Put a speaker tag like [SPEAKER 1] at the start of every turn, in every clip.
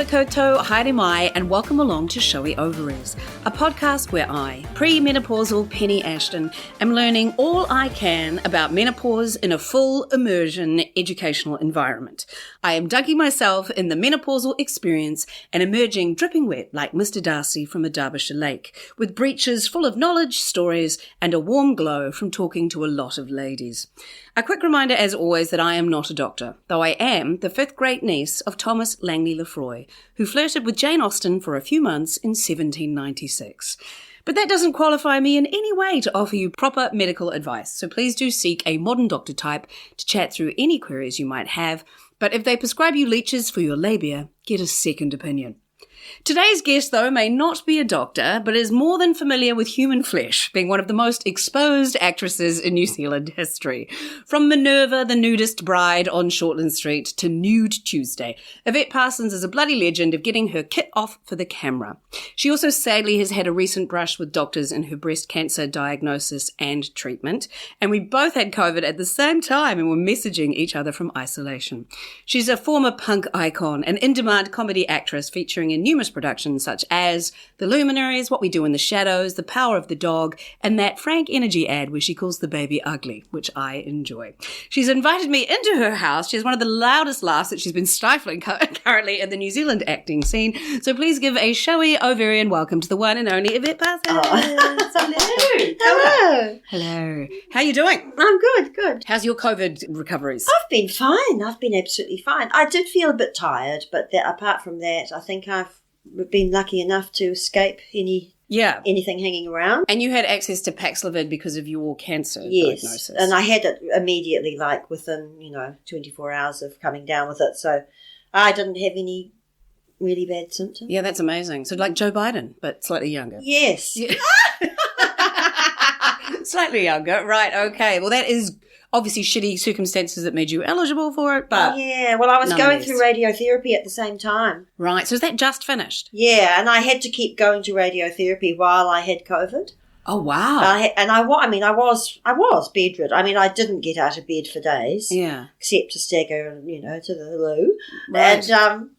[SPEAKER 1] Tēnā koutou, haere mai, and welcome along to Showy Ovaries, a podcast where I, pre-menopausal Penny Ashton, am learning all I can about menopause in a full immersion educational environment. I am dunking myself in the menopausal experience and emerging dripping wet like Mr. Darcy from a Derbyshire lake, with breeches full of knowledge, stories, and a warm glow from talking to a lot of ladies. A quick reminder, as always, that I am not a doctor, though I am the fifth great niece of Thomas Langley Lefroy, who flirted with Jane Austen for a few months in 1796. But that doesn't qualify me in any way to offer you proper medical advice, so please do seek a modern doctor type to chat through any queries you might have, but if they prescribe you leeches for your labia, get a second opinion. Today's guest, though, may not be a doctor, but is more than familiar with human flesh, being one of the most exposed actresses in New Zealand history. From Minerva, the nudist bride on Shortland Street, to Nude Tuesday, Yvette Parsons is a bloody legend of getting her kit off for the camera. She also sadly has had a recent brush with doctors in her breast cancer diagnosis and treatment, and we both had COVID at the same time and were messaging each other from isolation. She's a former punk icon, an in-demand comedy actress featuring in numerous productions such as The Luminaries, What We Do in the Shadows, The Power of the Dog, and that Frank Energy ad where she calls the baby ugly, which I enjoy. She's invited me into her house. She has one of the loudest laughs that she's been stifling currently in the New Zealand acting scene. So please give a showy ovarian welcome to the one and only Yvette Parsons.
[SPEAKER 2] Oh. Hello.
[SPEAKER 1] Hello. How are you doing?
[SPEAKER 2] I'm good.
[SPEAKER 1] How's your COVID recoveries?
[SPEAKER 2] I've been fine. I've been absolutely fine. I did feel a bit tired, but apart from that, I think I've been lucky enough to escape anything hanging around.
[SPEAKER 1] And you had access to Paxlovid because of your cancer diagnosis.
[SPEAKER 2] And I had it immediately, like within 24 hours of coming down with it. So I didn't have any really bad symptoms.
[SPEAKER 1] Yeah, that's amazing. So like Joe Biden, but slightly younger.
[SPEAKER 2] Yes.
[SPEAKER 1] Yeah. Slightly younger, right? Okay. Well, that is obviously shitty circumstances that made you eligible for it, but
[SPEAKER 2] yeah. Well, I was going through radiotherapy at the same time.
[SPEAKER 1] Right. So is that just finished?
[SPEAKER 2] Yeah, and I had to keep going to radiotherapy while I had COVID.
[SPEAKER 1] Oh wow!
[SPEAKER 2] I was bedridden. I mean, I didn't get out of bed for days.
[SPEAKER 1] Yeah.
[SPEAKER 2] Except to stagger, to the loo.
[SPEAKER 1] Right.
[SPEAKER 2] And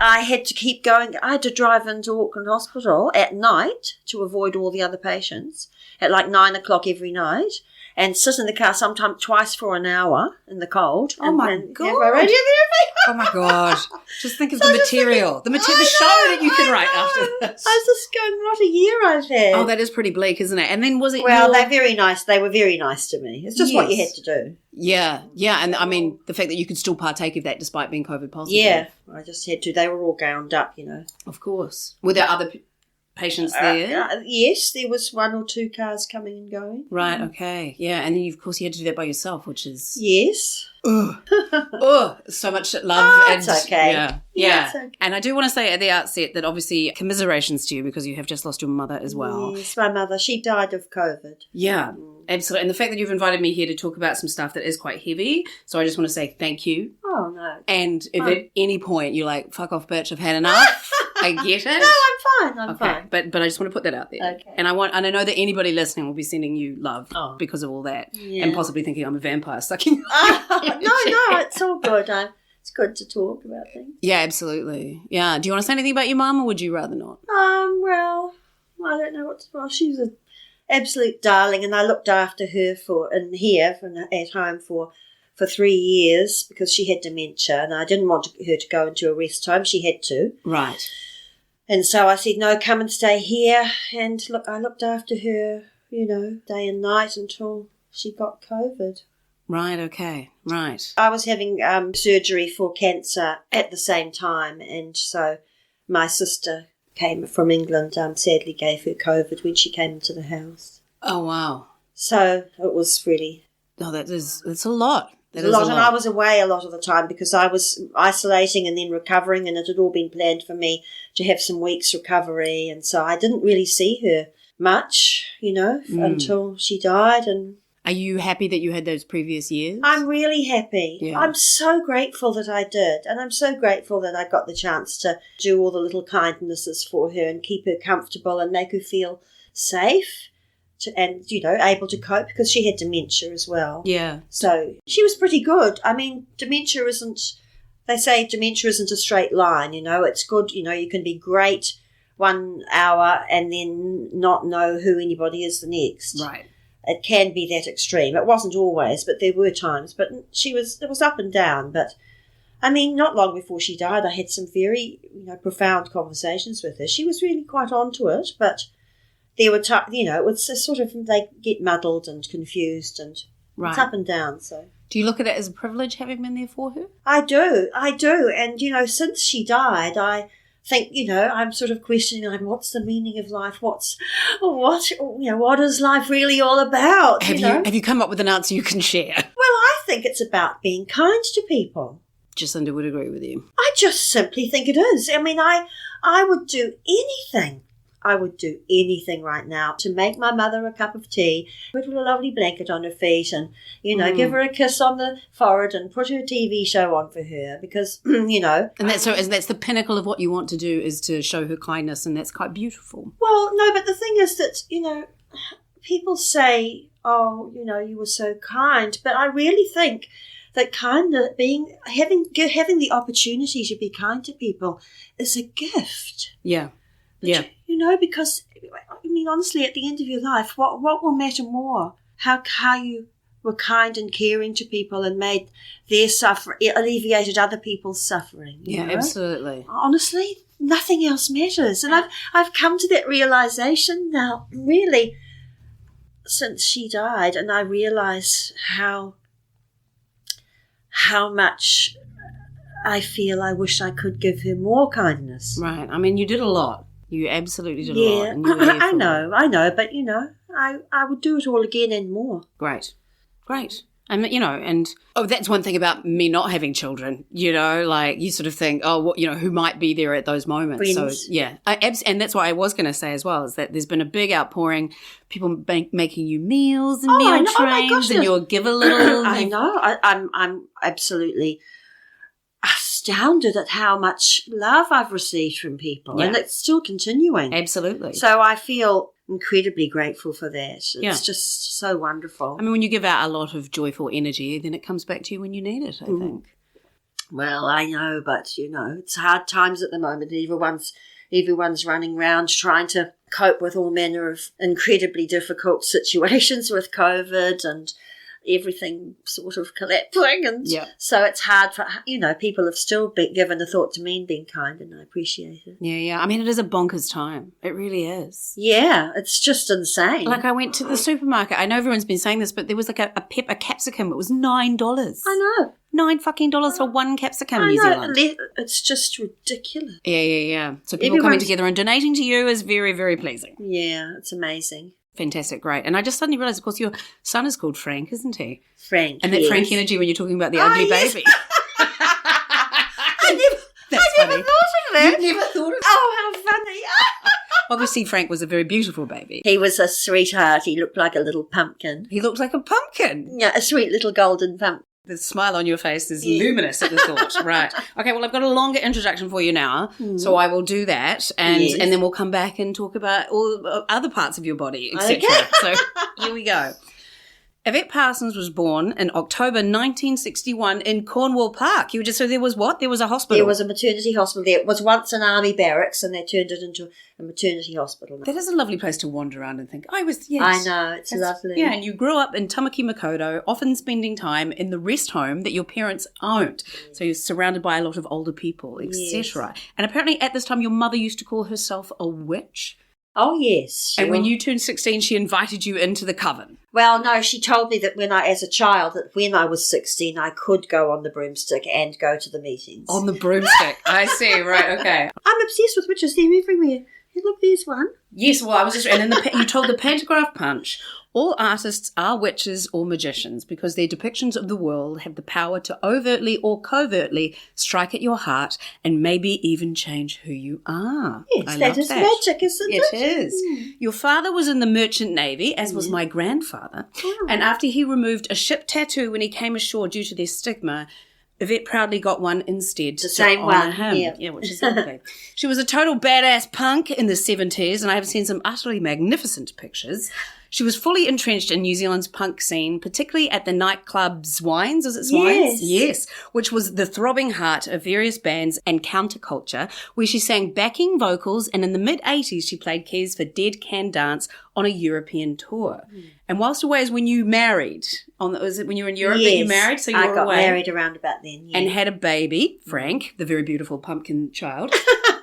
[SPEAKER 2] I had to keep going. I had to drive into Auckland Hospital at night to avoid all the other patients at like 9 o'clock every night, and sit in the car sometimes twice for an hour in the cold.
[SPEAKER 1] Oh my God!
[SPEAKER 2] Have my radiotherapy.
[SPEAKER 1] Oh my God! Just think of the material, the show that you can write after this.
[SPEAKER 2] I was just going, what a year I've had.
[SPEAKER 1] Oh, that is pretty bleak, isn't it? And then was it?
[SPEAKER 2] Well, they're very nice. They were very nice to me. It's just what you had to do.
[SPEAKER 1] Yeah, and I mean the fact that you could still partake of that despite being COVID positive.
[SPEAKER 2] Yeah, I just had to. They were all gowned up,
[SPEAKER 1] Of course. Were there other patients there?
[SPEAKER 2] Yes, there was 1 or 2 cars coming and going.
[SPEAKER 1] Right, okay. Yeah, and then of course you had to do that by yourself, which is...
[SPEAKER 2] Yes.
[SPEAKER 1] So much love.
[SPEAKER 2] It's okay.
[SPEAKER 1] Yeah.
[SPEAKER 2] It's okay.
[SPEAKER 1] And I do want to say at the outset that obviously commiserations to you because you have just lost your mother as well.
[SPEAKER 2] Yes, my mother. She died of COVID.
[SPEAKER 1] Yeah, absolutely. And the fact that you've invited me here to talk about some stuff that is quite heavy, so I just want to say thank you.
[SPEAKER 2] Oh, no.
[SPEAKER 1] And if at any point you're like, fuck off, bitch, I've had enough, I get it.
[SPEAKER 2] No, I'm fine.
[SPEAKER 1] But I just want to put that out there.
[SPEAKER 2] Okay.
[SPEAKER 1] And I know that anybody listening will be sending you love because of all that.
[SPEAKER 2] Yeah.
[SPEAKER 1] And possibly thinking I'm a vampire sucking.
[SPEAKER 2] No, it's all good. It's good to talk about things.
[SPEAKER 1] Yeah, absolutely. Yeah. Do you want to say anything about your mum or would you rather not?
[SPEAKER 2] Well, I don't know what to... Well, she was an absolute darling, and I looked after her at home for 3 years because she had dementia, and I didn't want her to go into a rest home. She had to.
[SPEAKER 1] Right.
[SPEAKER 2] And so I said, no, come and stay here. And look, I looked after her, day and night until she got COVID.
[SPEAKER 1] Right, okay, right.
[SPEAKER 2] I was having surgery for cancer at the same time, and so my sister came from England, sadly gave her COVID when she came into the house.
[SPEAKER 1] Oh, wow.
[SPEAKER 2] So it was really...
[SPEAKER 1] Oh, that's a lot.
[SPEAKER 2] That is a lot. And I was away a lot of the time because I was isolating and then recovering, and it had all been planned for me to have some weeks recovery, and so I didn't really see her much, until she died. And
[SPEAKER 1] are you happy that you had those previous years?
[SPEAKER 2] I'm really happy.
[SPEAKER 1] Yeah.
[SPEAKER 2] I'm so grateful that I did, and I'm so grateful that I got the chance to do all the little kindnesses for her and keep her comfortable and make her feel safe. And, able to cope because she had dementia as well.
[SPEAKER 1] Yeah.
[SPEAKER 2] So she was pretty good. I mean, dementia isn't they say dementia isn't a straight line, it's good, you can be great 1 hour and then not know who anybody is the next.
[SPEAKER 1] Right.
[SPEAKER 2] It can be that extreme. It wasn't always, but there were times. But it was up and down. But, I mean, not long before she died, I had some very, profound conversations with her. She was really quite onto it, but there were times, it was sort of, they get muddled and confused, and
[SPEAKER 1] Right.
[SPEAKER 2] it's up and down, so.
[SPEAKER 1] Do you look at it as a privilege having been there for her?
[SPEAKER 2] I do. And, since she died, I think, I'm sort of questioning, what's the meaning of life? What is life really all about?
[SPEAKER 1] Have you come up with an answer you can share?
[SPEAKER 2] Well, I think it's about being kind to people.
[SPEAKER 1] Jacinda would agree with you.
[SPEAKER 2] I just simply think it is. I mean, I would do anything. I would do anything right now to make my mother a cup of tea, put a lovely blanket on her feet and, give her a kiss on the forehead and put her TV show on for her because,
[SPEAKER 1] And that's the pinnacle of what you want to do, is to show her kindness, and that's quite beautiful.
[SPEAKER 2] Well, no, but the thing is that, people say, oh, you were so kind, but I really think that kindness, having the opportunity to be kind to people is a gift.
[SPEAKER 1] Yeah. Yeah.
[SPEAKER 2] Because, honestly, at the end of your life, what will matter more? How you were kind and caring to people and made their suffering, alleviated other people's suffering.
[SPEAKER 1] Yeah, absolutely.
[SPEAKER 2] Honestly, nothing else matters. And I've come to that realisation now, really, since she died, and I realise how much I feel I wish I could give her more kindness.
[SPEAKER 1] Right. I mean, you did a lot. You absolutely did a lot.
[SPEAKER 2] Yeah,
[SPEAKER 1] And you were there
[SPEAKER 2] I
[SPEAKER 1] for
[SPEAKER 2] know, but, I would do it all again and more.
[SPEAKER 1] Great. And that's one thing about me not having children, you sort of think, who might be there at those moments.
[SPEAKER 2] Friends.
[SPEAKER 1] So, yeah. And that's what I was going to say as well, is that there's been a big outpouring, people making you meals and meal trains, and you'll give a little.
[SPEAKER 2] I know. I'm absolutely astounded at how much love I've received from people, and it's still continuing.
[SPEAKER 1] Absolutely.
[SPEAKER 2] So I feel incredibly grateful for that. It's just so wonderful.
[SPEAKER 1] I mean, when you give out a lot of joyful energy, then it comes back to you when you need it, I think.
[SPEAKER 2] Well, I know, but, it's hard times at the moment. Everyone's running around trying to cope with all manner of incredibly difficult situations with COVID and everything sort of collapsing, and so it's hard for people have still given a thought to me and been kind, and I appreciate it.
[SPEAKER 1] Yeah. I mean, it is a bonkers time. It really is.
[SPEAKER 2] Yeah, it's just insane.
[SPEAKER 1] Like, I went to the supermarket. I know everyone's been saying this, but there was like a capsicum. It was $9.
[SPEAKER 2] I know.
[SPEAKER 1] $9 for one capsicum,
[SPEAKER 2] I
[SPEAKER 1] New
[SPEAKER 2] know.
[SPEAKER 1] Zealand.
[SPEAKER 2] It's just ridiculous.
[SPEAKER 1] Yeah. So people coming together and donating to you is very, very pleasing.
[SPEAKER 2] Yeah, it's amazing.
[SPEAKER 1] Fantastic, great. And I just suddenly realised, of course, your son is called Frank, isn't he?
[SPEAKER 2] Frank,
[SPEAKER 1] and that Frank energy when you're talking about the ugly baby.
[SPEAKER 2] I never thought of that.
[SPEAKER 1] You never thought of that?
[SPEAKER 2] Oh, how funny.
[SPEAKER 1] Obviously, Frank was a very beautiful baby.
[SPEAKER 2] He was a sweetheart. He looked like a little pumpkin.
[SPEAKER 1] He looked like a pumpkin.
[SPEAKER 2] Yeah, a sweet little golden pumpkin.
[SPEAKER 1] The smile on your face is luminous at the thought. Right. Okay, well, I've got a longer introduction for you now, so I will do that, and then we'll come back and talk about all other parts of your body, etc.
[SPEAKER 2] Okay.
[SPEAKER 1] So here we go. Yvette Parsons was born in October 1961 in Cornwall Park. So there was what? There was a hospital?
[SPEAKER 2] There was a maternity hospital there. It was once an army barracks, and they turned it into a maternity hospital now.
[SPEAKER 1] That is a lovely place to wander around and think, I
[SPEAKER 2] know, it's lovely.
[SPEAKER 1] Yeah, and you grew up in Tamaki Makaurau, often spending time in the rest home that your parents owned. So you're surrounded by a lot of older people, etc. Yes. And apparently at this time your mother used to call herself a witch.
[SPEAKER 2] Oh, yes.
[SPEAKER 1] And when you turned 16, she invited you into the coven.
[SPEAKER 2] Well, no, she told me that as a child, that when I was 16, I could go on the broomstick and go to the meetings.
[SPEAKER 1] On the broomstick. I see, right, okay.
[SPEAKER 2] I'm obsessed with witches. They're everywhere. Hey, look, there's one.
[SPEAKER 1] Yes, well, I was just... And then you told the pantograph punch, all artists are witches or magicians because their depictions of the world have the power to overtly or covertly strike at your heart and maybe even change who you are.
[SPEAKER 2] Yes, that is magic, isn't it?
[SPEAKER 1] It is. Your father was in the Merchant Navy, as was my grandfather, and after he removed a ship tattoo when he came ashore due to their stigma, Yvette proudly got one instead.
[SPEAKER 2] The same one,
[SPEAKER 1] yeah, which is lovely. She was a total badass punk in the 70s, and I have seen some utterly magnificent pictures. She was fully entrenched in New Zealand's punk scene, particularly at the nightclub Swines. Is it Swines? Yes. Which was the throbbing heart of various bands and counterculture, where she sang backing vocals, and in the mid-80s she played keys for Dead Can Dance on a European tour. And whilst away is when you married. Was it when you were in Europe that you married? So you were away.
[SPEAKER 2] I got married around about then,
[SPEAKER 1] and had a baby, Frank, the very beautiful pumpkin child.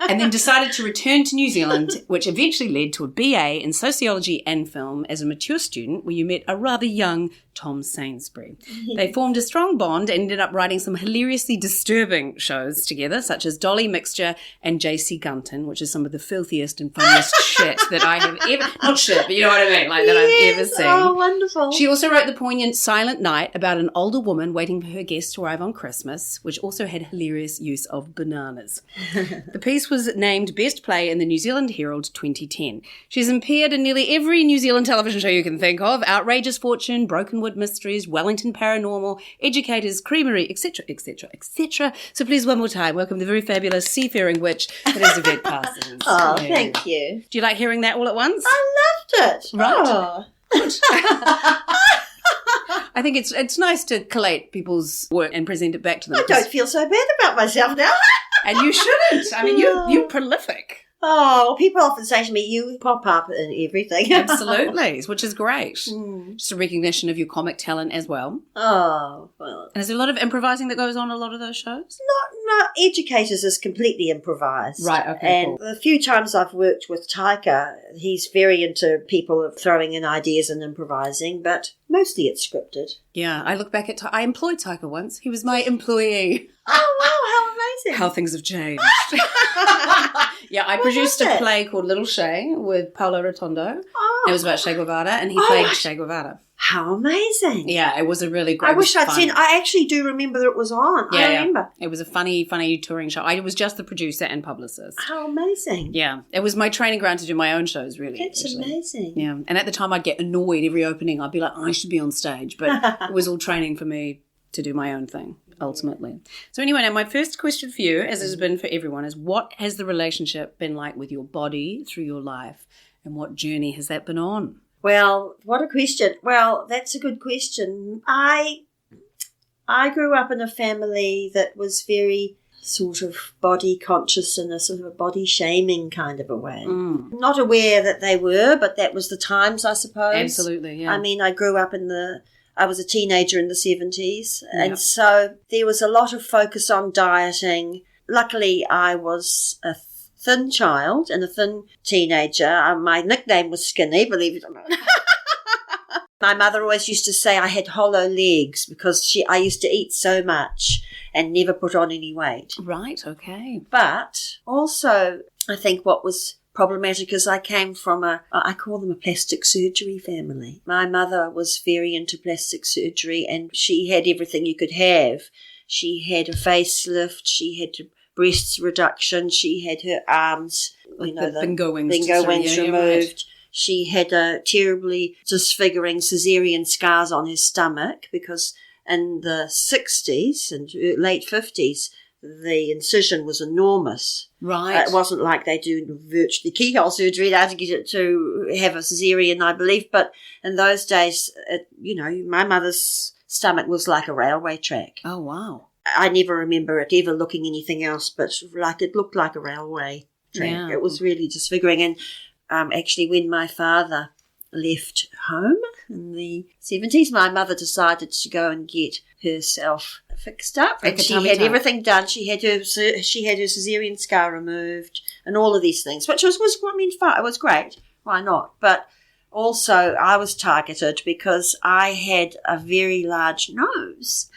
[SPEAKER 1] And then decided to return to New Zealand, which eventually led to a BA in sociology and film as a mature student, where you met a rather young Tom Sainsbury. They formed a strong bond and ended up writing some hilariously disturbing shows together, such as Dolly Mixture and JC Gunton, which is some of the filthiest and funniest shit that I have ever, not shit, but you know what I mean, like that I've ever seen.
[SPEAKER 2] Oh, wonderful.
[SPEAKER 1] She also wrote the poignant Silent Night about an older woman waiting for her guests to arrive on Christmas, which also had hilarious use of bananas. The piece was named Best Play in the New Zealand Herald 2010. She's appeared in nearly every New Zealand television show you can think of: Outrageous Fortune, Brokenwood Mysteries, Wellington Paranormal, Educators, Creamery, etc., etc., etc. So please, one more time, welcome the very fabulous seafaring witch that is Yvette Parsons.
[SPEAKER 2] Oh, thank you.
[SPEAKER 1] Do you like hearing that all at once?
[SPEAKER 2] I loved it.
[SPEAKER 1] Right.
[SPEAKER 2] Oh.
[SPEAKER 1] I think it's nice to collate people's work and present it back to them.
[SPEAKER 2] I don't feel so bad about myself now.
[SPEAKER 1] And you shouldn't. I mean, you're prolific.
[SPEAKER 2] Oh, people often say to me, you pop up in everything.
[SPEAKER 1] Absolutely, which is great. Just a recognition of your comic talent as well.
[SPEAKER 2] Oh, well.
[SPEAKER 1] And is there a lot of improvising that goes on in a lot of those shows?
[SPEAKER 2] Not Educators is completely improvised.
[SPEAKER 1] Right, okay,
[SPEAKER 2] and
[SPEAKER 1] cool.
[SPEAKER 2] The few times I've worked with Taika, he's very into people throwing in ideas and improvising, but mostly it's scripted.
[SPEAKER 1] Yeah, I look back at I employed Taika once. He was my employee.
[SPEAKER 2] Oh, wow, how amazing.
[SPEAKER 1] How things have changed. Yeah, I produced a play called Little Shay with Paolo Rotondo.
[SPEAKER 2] Oh.
[SPEAKER 1] It was about Che Guevara, and he played Che Guevara.
[SPEAKER 2] How amazing.
[SPEAKER 1] Yeah, it was a really great.
[SPEAKER 2] I wish I'd seen. I actually do remember that it was on.
[SPEAKER 1] Yeah,
[SPEAKER 2] I remember.
[SPEAKER 1] It was a funny touring show. I was just the producer and publicist.
[SPEAKER 2] How amazing.
[SPEAKER 1] Yeah, it was my training ground to do my own shows, really.
[SPEAKER 2] That's amazing.
[SPEAKER 1] Yeah, and at the time I'd get annoyed every opening. I'd be like, I should be on stage. But it was all training for me to do my own thing, ultimately. So anyway, now my first question for you, as it has been for everyone, is what has the relationship been like with your body through your life, and what journey has that been on?
[SPEAKER 2] Well, what a question. Well, that's a good question. I grew up in a family that was very sort of body conscious in a sort of a body shaming kind of a way. Not aware that they were, but that was the times, I suppose.
[SPEAKER 1] Absolutely, yeah.
[SPEAKER 2] I mean, I grew up I was a teenager in the 70s, and so there was a lot of focus on dieting. Luckily, I was a thin child and a thin teenager. My nickname was Skinny, believe it or not. My mother always used to say I had hollow legs because I used to eat so much and never put on any weight.
[SPEAKER 1] Right, okay.
[SPEAKER 2] But also, I think what was problematic is I came from I call them a plastic surgery family. My mother was very into plastic surgery, and she had everything you could have. She had a facelift, she had breast reduction, she had her arms,
[SPEAKER 1] the bingo wings
[SPEAKER 2] removed. Right. She had a terribly disfiguring caesarean scars on her stomach because in the 60s and late 50s, the incision was enormous.
[SPEAKER 1] Right.
[SPEAKER 2] It wasn't like they do virtually keyhole surgery. They had to get it to have a caesarean, I believe. But in those days, my mother's stomach was like a railway track.
[SPEAKER 1] Oh, wow.
[SPEAKER 2] I never remember it ever looking anything else, but it looked like a railway track. Yeah. It was really disfiguring. And actually, when my father left home in the 70s, my mother decided to go and get herself fixed up, and she had everything done. She had her caesarean scar removed, and all of these things, which was it was great. Why not? But also, I was targeted because I had a very large nose,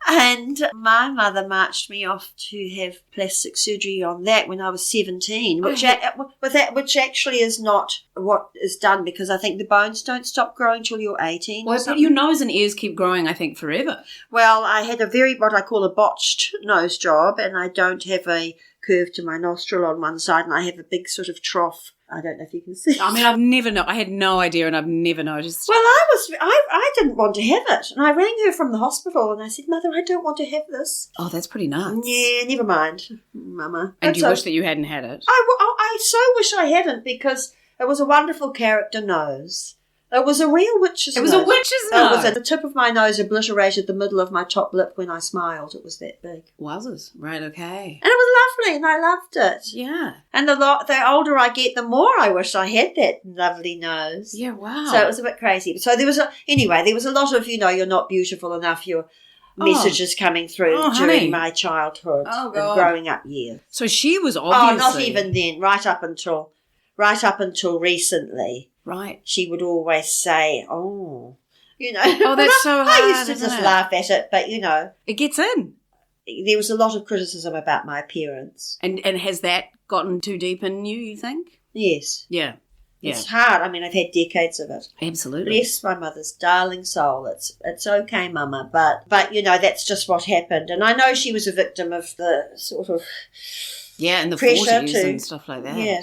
[SPEAKER 2] and my mother marched me off to have plastic surgery on that when I was 17, which actually is not what is done, because I think the bones don't stop growing till you're 18.
[SPEAKER 1] Well, but your nose and ears keep growing, I think, forever.
[SPEAKER 2] Well, I had what I call a botched nose job, and I don't have a curve to my nostril on one side, and I have a big sort of trough. I don't know if you can see.
[SPEAKER 1] I mean, I had no idea, and I've never noticed.
[SPEAKER 2] Well, I didn't want to have it, and I rang her from the hospital, and I said, "Mother, I don't want to have this."
[SPEAKER 1] Oh, that's pretty nuts.
[SPEAKER 2] Yeah, never mind, Mama.
[SPEAKER 1] And you wish that you hadn't had it?
[SPEAKER 2] I so wish I hadn't, because it was a wonderful character nose. It was a real witch's nose.
[SPEAKER 1] It was a witch's
[SPEAKER 2] It was
[SPEAKER 1] nose.
[SPEAKER 2] at the tip of my nose obliterated the middle of my top lip when I smiled. It was that big.
[SPEAKER 1] Wowzers. Right, okay.
[SPEAKER 2] And it was lovely and I loved it.
[SPEAKER 1] Yeah.
[SPEAKER 2] And the older I get, the more I wish I had that lovely nose.
[SPEAKER 1] Yeah, wow.
[SPEAKER 2] So it was a bit crazy. So there was a lot of, you're not beautiful enough, your messages coming through
[SPEAKER 1] honey.
[SPEAKER 2] during my childhood and growing up years.
[SPEAKER 1] So she was obviously...
[SPEAKER 2] Oh, not even then, right up until recently.
[SPEAKER 1] Right.
[SPEAKER 2] She would always say, oh,
[SPEAKER 1] Oh, that's so hard,
[SPEAKER 2] I used to
[SPEAKER 1] isn't
[SPEAKER 2] just
[SPEAKER 1] it?
[SPEAKER 2] laugh at it, but,
[SPEAKER 1] It gets in.
[SPEAKER 2] there was a lot of criticism about my appearance.
[SPEAKER 1] And has that gotten too deep in you think?
[SPEAKER 2] Yes.
[SPEAKER 1] Yeah.
[SPEAKER 2] It's hard. I mean, I've had decades of it.
[SPEAKER 1] Absolutely.
[SPEAKER 2] Bless my mother's darling soul. It's okay, Mama, but that's just what happened. And I know she was a victim of the sort of
[SPEAKER 1] and the
[SPEAKER 2] pressure
[SPEAKER 1] 40s and stuff like that.
[SPEAKER 2] Yeah.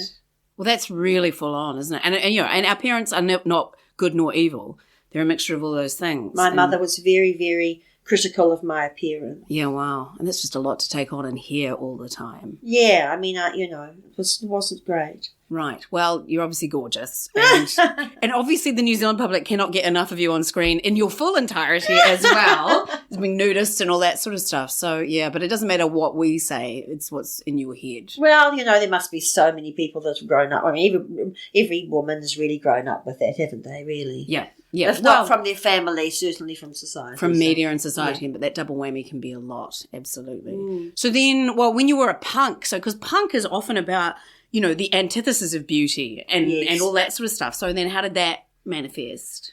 [SPEAKER 1] Well, that's really full on, isn't it? And our parents are not good nor evil. They're a mixture of all those things.
[SPEAKER 2] My mother was very, very critical of my appearance.
[SPEAKER 1] Yeah, wow. And that's just a lot to take on and hear all the time.
[SPEAKER 2] Yeah, I mean, it wasn't great.
[SPEAKER 1] Right. Well, you're obviously gorgeous. And obviously the New Zealand public cannot get enough of you on screen in your full entirety as well. As being nudist and all that sort of stuff. So, yeah, but it doesn't matter what we say. It's what's in your head.
[SPEAKER 2] Well, there must be so many people that have grown up. I mean, every woman's really grown up with that, haven't they, really?
[SPEAKER 1] Yeah. Yeah.
[SPEAKER 2] If not from their family, certainly from society.
[SPEAKER 1] From media and society, but that double whammy can be a lot. Absolutely. So then, when you were a punk, because punk is often about, the antithesis of beauty and all that sort of stuff. So then how did that manifest?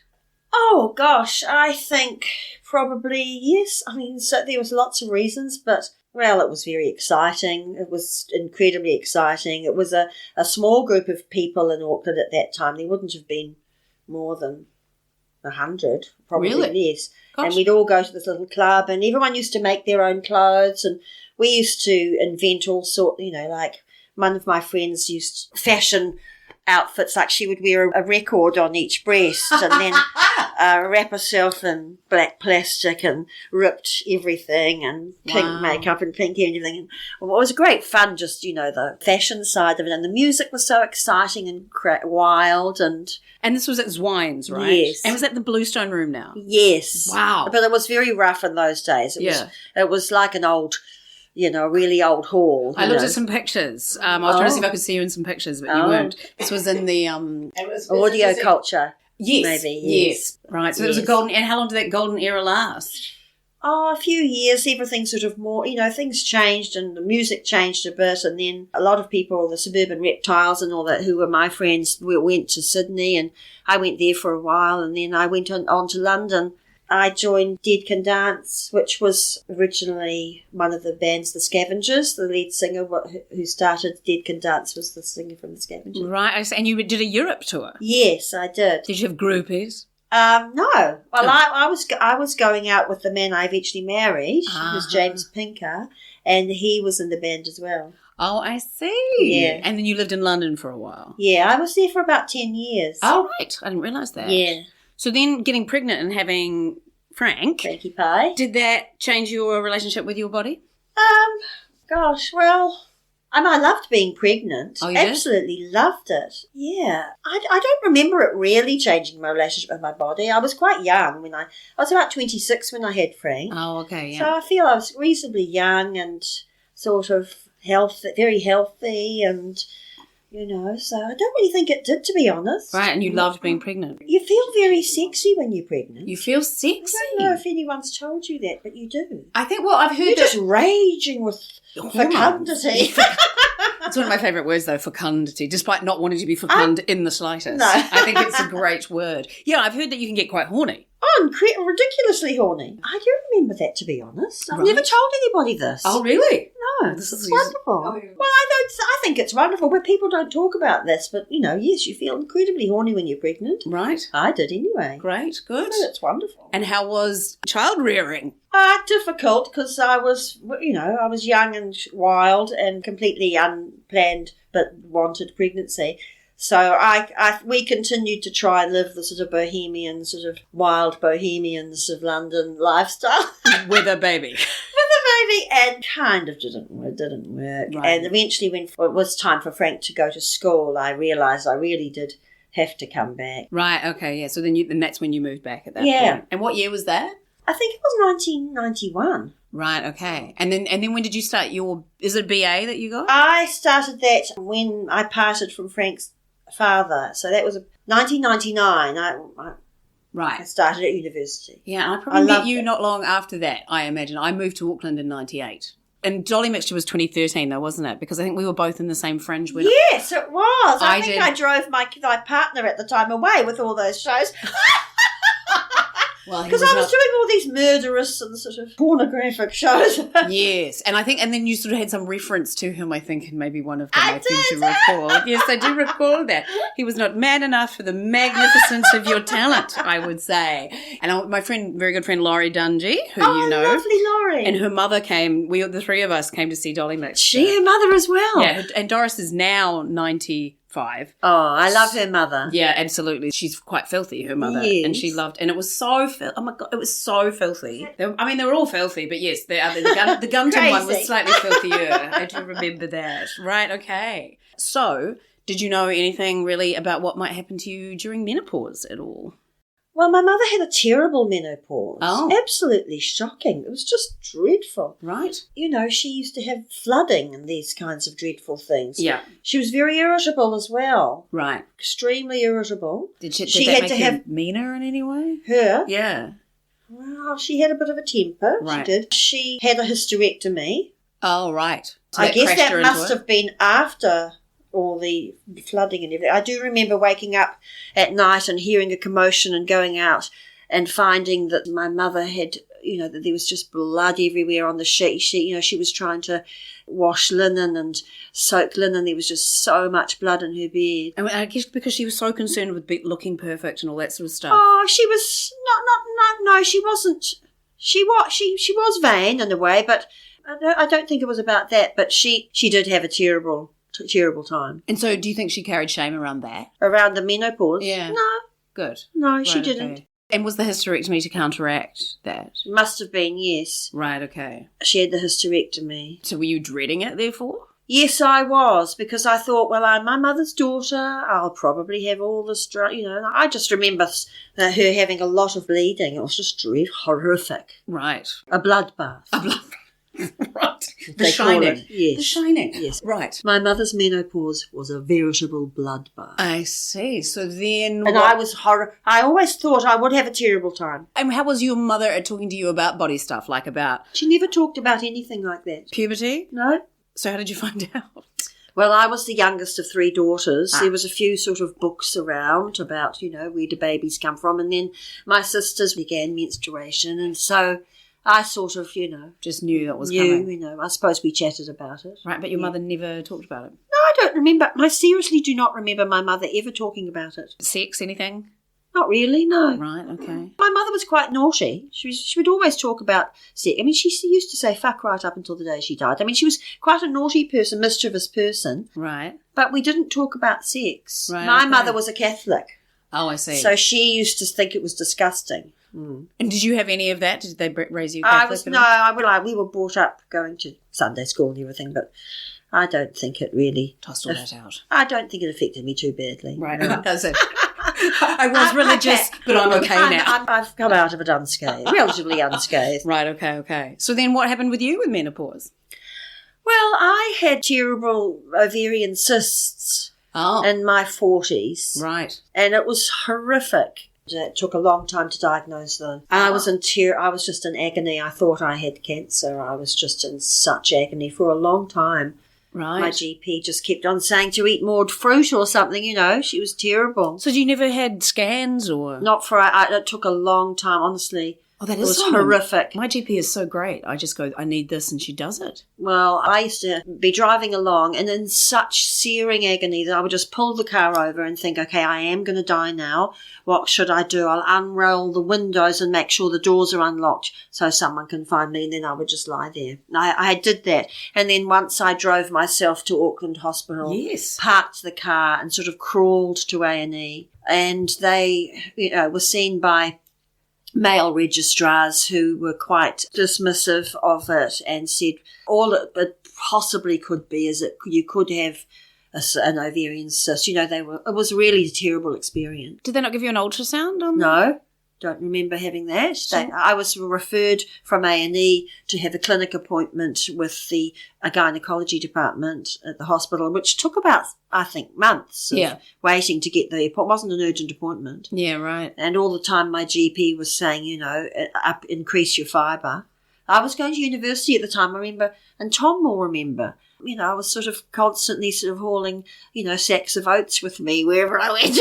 [SPEAKER 2] Oh, gosh, I think probably yes. I mean, so there was lots of reasons, but, well, it was very exciting. It was incredibly exciting. It was a small group of people in Auckland at that time. There wouldn't have been more than 100, probably less.
[SPEAKER 1] Gosh.
[SPEAKER 2] And we'd all go to this little club and everyone used to make their own clothes and we used to invent all sorts, like one of my friends used fashion outfits, like she would wear a record on each breast and then wrap herself in black plastic and ripped everything and pink makeup and pink hair and everything. Well, it was great fun, just, the fashion side of it. And the music was so exciting and wild. And
[SPEAKER 1] this was at Zwines, right?
[SPEAKER 2] Yes.
[SPEAKER 1] And was that the Bluestone Room now?
[SPEAKER 2] Yes.
[SPEAKER 1] Wow.
[SPEAKER 2] But it was very rough in those days. It was like an old... a really old hall.
[SPEAKER 1] I looked at some pictures. I was trying to see if I could see you in some pictures, but you weren't. This was in the...
[SPEAKER 2] audio culture.
[SPEAKER 1] Yes.
[SPEAKER 2] Maybe,
[SPEAKER 1] yes. Right, so it was a golden... And how long did that golden era last?
[SPEAKER 2] Oh, a few years. Everything sort of more... things changed and the music changed a bit and then a lot of people, the Suburban Reptiles and all that, who were my friends, went to Sydney and I went there for a while and then I went on to London. I joined Dead Can Dance, which was originally one of the bands, the Scavengers. The lead singer who started Dead Can Dance was the singer from the Scavengers.
[SPEAKER 1] Right, and you did a Europe tour?
[SPEAKER 2] Yes, I did.
[SPEAKER 1] Did you have groupies?
[SPEAKER 2] No. Well, I was going out with the man I eventually married, who was James Pinker, and he was in the band as well.
[SPEAKER 1] Oh, I see.
[SPEAKER 2] Yeah.
[SPEAKER 1] And then you lived in London for a while?
[SPEAKER 2] Yeah, I was there for about 10 years.
[SPEAKER 1] Oh, right. I didn't realise that.
[SPEAKER 2] Yeah.
[SPEAKER 1] So then getting pregnant and having
[SPEAKER 2] Frankie Pie.
[SPEAKER 1] Did that change your relationship with your body?
[SPEAKER 2] Gosh, well, I loved being pregnant.
[SPEAKER 1] Oh, you did?
[SPEAKER 2] Absolutely loved it. Yeah. I don't remember it really changing my relationship with my body. I was quite young I was about 26 when I had Frank.
[SPEAKER 1] Oh, okay, yeah.
[SPEAKER 2] So I feel I was reasonably young and sort of very healthy and... so I don't really think it did, to be honest.
[SPEAKER 1] Right, and you loved being pregnant.
[SPEAKER 2] You feel very sexy when you're pregnant.
[SPEAKER 1] You feel sexy?
[SPEAKER 2] I don't know if anyone's told you that, but you do.
[SPEAKER 1] I think, I've heard
[SPEAKER 2] You're just raging with fecundity.
[SPEAKER 1] It's one of my favourite words, though, fecundity, despite not wanting to be fecund in the slightest.
[SPEAKER 2] No.
[SPEAKER 1] I think it's a great word. Yeah, I've heard that you can get quite horny.
[SPEAKER 2] Oh, ridiculously horny. I do remember that, to be honest. I've never told anybody this.
[SPEAKER 1] Oh, really?
[SPEAKER 2] No, this is wonderful. Oh, yeah. Well, I think it's wonderful, but people don't talk about this. But, yes, you feel incredibly horny when you're pregnant.
[SPEAKER 1] Right.
[SPEAKER 2] I did anyway.
[SPEAKER 1] Great, good.
[SPEAKER 2] So it's wonderful.
[SPEAKER 1] And how was child rearing?
[SPEAKER 2] Difficult because I was young and wild and completely unplanned but wanted pregnancy. So we continued to try and live the sort of bohemian, sort of wild bohemians of London lifestyle.
[SPEAKER 1] With a baby.
[SPEAKER 2] And kind of didn't work.
[SPEAKER 1] Right.
[SPEAKER 2] And eventually when it was time for Frank to go to school, I realised I really did have to come back.
[SPEAKER 1] Right, okay, yeah. So then that's when you moved back at that
[SPEAKER 2] Yeah.
[SPEAKER 1] point. And what year was that?
[SPEAKER 2] I think it was 1991.
[SPEAKER 1] Right, okay. And then when did you start is it BA that you got?
[SPEAKER 2] I started that when I parted from Frank's father. So that was 1999. I
[SPEAKER 1] Right.
[SPEAKER 2] started at university.
[SPEAKER 1] Yeah, I probably met you
[SPEAKER 2] it.
[SPEAKER 1] not long after that, I imagine. I moved to Auckland in 98. And Dolly Mixture was 2013 though, wasn't it? Because I think we were both in the same fringe.
[SPEAKER 2] Yes, it was. I think
[SPEAKER 1] did.
[SPEAKER 2] I drove my partner at the time away with all those shows.
[SPEAKER 1] Well,
[SPEAKER 2] Because I was doing all these murderous and sort of pornographic shows.
[SPEAKER 1] Yes, and then you sort of had some reference to him, I think, in maybe one of them.
[SPEAKER 2] I
[SPEAKER 1] I seem
[SPEAKER 2] did.
[SPEAKER 1] to recall. Yes, I do recall that. He was not man enough for the magnificence of your talent, I would say. And my very good friend Laurie Dungy, who you know.
[SPEAKER 2] Lovely Laurie.
[SPEAKER 1] And her mother came, the three of us came to see Dolly Mixture.
[SPEAKER 2] She, her mother as well.
[SPEAKER 1] Yeah, and Doris is now 95.
[SPEAKER 2] Oh, I love her mother.
[SPEAKER 1] Yeah, absolutely. She's quite filthy, her mother.
[SPEAKER 2] Yes.
[SPEAKER 1] And she loved, and it was so, oh my God, it was so filthy. They were all filthy, but yes, the Gunton one was
[SPEAKER 2] Crazy.
[SPEAKER 1] slightly filthier. I do remember that. Right, okay. So, did you know anything really about what might happen to you during menopause at all?
[SPEAKER 2] Well, my mother had a terrible menopause.
[SPEAKER 1] Oh.
[SPEAKER 2] Absolutely shocking. It was just dreadful.
[SPEAKER 1] Right.
[SPEAKER 2] You know, she used to have flooding and these kinds of dreadful things.
[SPEAKER 1] Yeah.
[SPEAKER 2] She was very irritable as well.
[SPEAKER 1] Right.
[SPEAKER 2] Extremely irritable.
[SPEAKER 1] Did that
[SPEAKER 2] had
[SPEAKER 1] make
[SPEAKER 2] to
[SPEAKER 1] her
[SPEAKER 2] have
[SPEAKER 1] meaner in any way?
[SPEAKER 2] her.
[SPEAKER 1] Yeah.
[SPEAKER 2] Well, she had a bit of a temper.
[SPEAKER 1] Right.
[SPEAKER 2] She did. She had a hysterectomy.
[SPEAKER 1] Oh, right. So
[SPEAKER 2] I guess
[SPEAKER 1] crashed her
[SPEAKER 2] that
[SPEAKER 1] into
[SPEAKER 2] must
[SPEAKER 1] it?
[SPEAKER 2] have been after all the flooding and everything. I do remember waking up at night and hearing a commotion and going out and finding that my mother had, that there was just blood everywhere on the sheet. She was trying to wash linen and soak linen. There was just so much blood in her bed.
[SPEAKER 1] And I guess because she was so concerned with looking perfect and all that sort of stuff.
[SPEAKER 2] Oh, she was no, she wasn't. She was vain in a way, but I don't think it was about that. But she did have a terrible time.
[SPEAKER 1] And so do you think she carried shame around that?
[SPEAKER 2] Around the menopause?
[SPEAKER 1] Yeah.
[SPEAKER 2] Good.
[SPEAKER 1] No,
[SPEAKER 2] No, she
[SPEAKER 1] Right,
[SPEAKER 2] didn't.
[SPEAKER 1] okay. And was the hysterectomy to counteract that?
[SPEAKER 2] Must have been, yes.
[SPEAKER 1] Right, okay.
[SPEAKER 2] She had the hysterectomy.
[SPEAKER 1] So were you dreading it, therefore?
[SPEAKER 2] Yes, I was, because I thought, well, I'm my mother's daughter. I'll probably have all this, and I just remember her having a lot of bleeding. It was just horrific.
[SPEAKER 1] Right.
[SPEAKER 2] A bloodbath.
[SPEAKER 1] Right. The
[SPEAKER 2] They call
[SPEAKER 1] Shining.
[SPEAKER 2] it, yes.
[SPEAKER 1] The Shining.
[SPEAKER 2] Yes.
[SPEAKER 1] Right.
[SPEAKER 2] My mother's menopause was a veritable bloodbath.
[SPEAKER 1] I see. So then...
[SPEAKER 2] And I was I always thought I would have a terrible time.
[SPEAKER 1] And how was your mother at talking to you about body stuff, like about
[SPEAKER 2] She never talked about anything like that.
[SPEAKER 1] puberty?
[SPEAKER 2] No.
[SPEAKER 1] So how did you find out?
[SPEAKER 2] Well, I was the youngest of three daughters. There was a few sort of books around about, where do babies come from. And then my sisters began menstruation. And so I sort of,
[SPEAKER 1] Just knew that was
[SPEAKER 2] knew,
[SPEAKER 1] coming.
[SPEAKER 2] I suppose we chatted about it.
[SPEAKER 1] Right, but your mother never talked about it?
[SPEAKER 2] No, I don't remember. I seriously do not remember my mother ever talking about it.
[SPEAKER 1] Sex, anything?
[SPEAKER 2] Not really, no.
[SPEAKER 1] Right, okay.
[SPEAKER 2] My mother was quite naughty. She would always talk about sex. I mean, she used to say fuck right up until the day she died. I mean, she was quite a naughty person, mischievous person.
[SPEAKER 1] Right.
[SPEAKER 2] But we didn't talk about sex.
[SPEAKER 1] Right,
[SPEAKER 2] My
[SPEAKER 1] okay.
[SPEAKER 2] mother was a Catholic.
[SPEAKER 1] Oh, I see.
[SPEAKER 2] So she used to think it was disgusting.
[SPEAKER 1] And did you have any of that? Did they raise you Catholic?
[SPEAKER 2] We were brought up going to Sunday school and everything, but I don't think it really...
[SPEAKER 1] Tossed all that out.
[SPEAKER 2] I don't think it affected me too badly.
[SPEAKER 1] Right, does it? I was religious, but I'm okay now.
[SPEAKER 2] I've come out of it unscathed, relatively unscathed.
[SPEAKER 1] Right, okay. So then what happened with you with menopause?
[SPEAKER 2] Well, I had terrible ovarian cysts
[SPEAKER 1] Oh,
[SPEAKER 2] in my 40s,
[SPEAKER 1] right.
[SPEAKER 2] and it was horrific. It took a long time to diagnose them. And I was in I was just in agony. I thought I had cancer. I was just in such agony for a long time.
[SPEAKER 1] Right.
[SPEAKER 2] My GP just kept on saying to eat more fruit or something, She was terrible.
[SPEAKER 1] So you never had scans or?
[SPEAKER 2] Not for... it took a long time, honestly.
[SPEAKER 1] Oh, that
[SPEAKER 2] It
[SPEAKER 1] is
[SPEAKER 2] was
[SPEAKER 1] common.
[SPEAKER 2] horrific.
[SPEAKER 1] My GP is so great. I just go, I need this, and she does it.
[SPEAKER 2] Well, I used to be driving along and in such searing agony that I would just pull the car over and think, okay, I am going to die now. What should I do? I'll unroll the windows and make sure the doors are unlocked so someone can find me, and then I would just lie there. I did that. And then once I drove myself to Auckland Hospital,
[SPEAKER 1] Yes.
[SPEAKER 2] parked the car and sort of crawled to A&E, and they were seen by male registrars who were quite dismissive of it and said all it possibly could be is that you could have an ovarian cyst. It was really a terrible experience.
[SPEAKER 1] Did they not give you an ultrasound on that?
[SPEAKER 2] No. Don't remember having that. I was referred from A&E to have a clinic appointment with a gynecology department at the hospital, which took about, I think, months of waiting to get the appointment. It wasn't an urgent appointment.
[SPEAKER 1] Yeah, right.
[SPEAKER 2] And all the time my GP was saying, increase your fibre. I was going to university at the time, I remember, and Tom will remember. I was sort of constantly sort of hauling, sacks of oats with me wherever I went,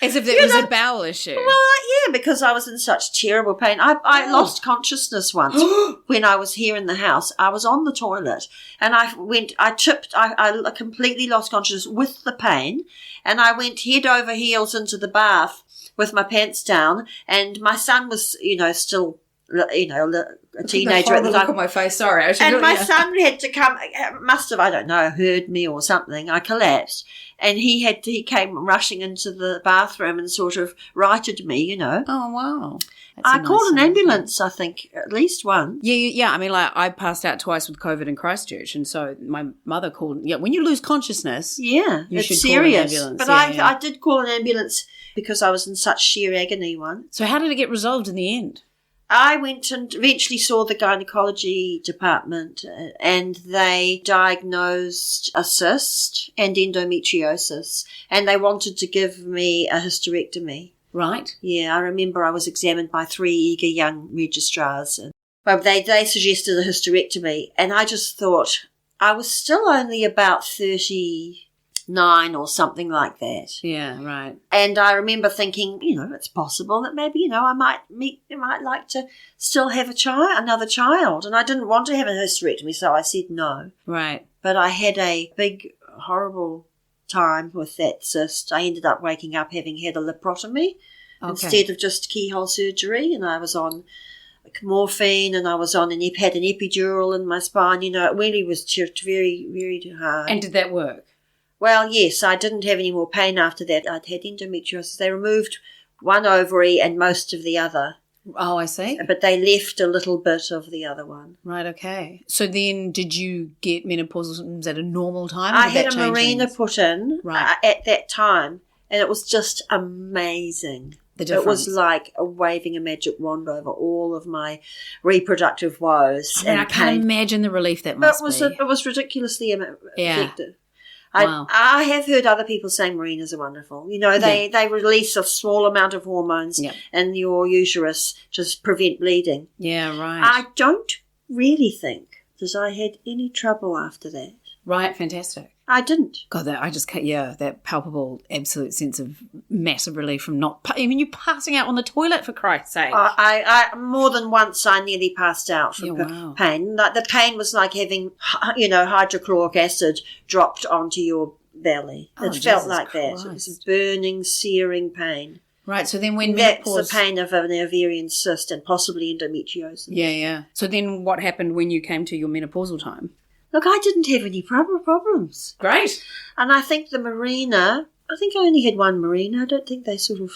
[SPEAKER 1] As if it was a bowel issue.
[SPEAKER 2] Well, yeah, because I was in such terrible pain. I lost consciousness once when I was here in the house. I was on the toilet and I completely lost consciousness with the pain, and I went head over heels into the bath with my pants down, and my son was, still, a teenager at the time.
[SPEAKER 1] Look at my face, sorry.
[SPEAKER 2] And my son had to come, must have, I don't know, heard me or something. I collapsed. And he came rushing into the bathroom and sort of righted me,
[SPEAKER 1] Oh, wow.
[SPEAKER 2] I called an ambulance, I think, at least one.
[SPEAKER 1] Yeah. I mean, I passed out twice with COVID in Christchurch, and so my mother called. Yeah, when you lose consciousness, you should
[SPEAKER 2] serious.
[SPEAKER 1] Call an ambulance.
[SPEAKER 2] But I did call an ambulance because I was in such sheer agony once.
[SPEAKER 1] So how did it get resolved in the end?
[SPEAKER 2] I went and eventually saw the gynecology department, and they diagnosed a cyst and endometriosis, and they wanted to give me a hysterectomy.
[SPEAKER 1] Right.
[SPEAKER 2] Yeah, I remember I was examined by 3 eager young registrars. Well, they suggested a hysterectomy, and I just thought I was still only about 39 or something like that.
[SPEAKER 1] Yeah, right.
[SPEAKER 2] And I remember thinking, it's possible that maybe, I might like to still have another child. And I didn't want to have a hysterectomy, so I said no.
[SPEAKER 1] Right.
[SPEAKER 2] But I had a big, horrible time with that cyst. I ended up waking up having had a laparotomy instead of just keyhole surgery, and I was on morphine, and I was had an epidural in my spine. It really was very, very hard.
[SPEAKER 1] And did that work?
[SPEAKER 2] Well, yes, I didn't have any more pain after that. I'd had endometriosis. They removed one ovary and most of the other.
[SPEAKER 1] Oh, I see.
[SPEAKER 2] But they left a little bit of the other one.
[SPEAKER 1] Right, okay. So then did you get menopausal symptoms at a normal time?
[SPEAKER 2] I had a marina put in at that time, and it was just amazing.
[SPEAKER 1] The difference.
[SPEAKER 2] It was like waving a magic wand over all of my reproductive woes.
[SPEAKER 1] I can't imagine the relief that must be.
[SPEAKER 2] It was ridiculously effective.
[SPEAKER 1] Wow.
[SPEAKER 2] I have heard other people saying marinas are wonderful. They release a small amount of hormones in your uterus to prevent bleeding.
[SPEAKER 1] Yeah, right.
[SPEAKER 2] I don't really think that I had any trouble after that.
[SPEAKER 1] Right, fantastic.
[SPEAKER 2] I didn't.
[SPEAKER 1] God, that palpable, absolute sense of massive relief from you're passing out on the toilet, for Christ's sake.
[SPEAKER 2] I more than once I nearly passed out from pain. Like, the pain was like having, hydrochloric acid dropped onto your belly. It felt like that. It was burning, searing pain.
[SPEAKER 1] Right, so then when
[SPEAKER 2] that's the pain of an ovarian cyst and possibly endometriosis.
[SPEAKER 1] Yeah. So then what happened when you came to your menopausal time?
[SPEAKER 2] Look, I didn't have any problems.
[SPEAKER 1] Great.
[SPEAKER 2] And I think the marina, I only had one marina. I don't think they sort of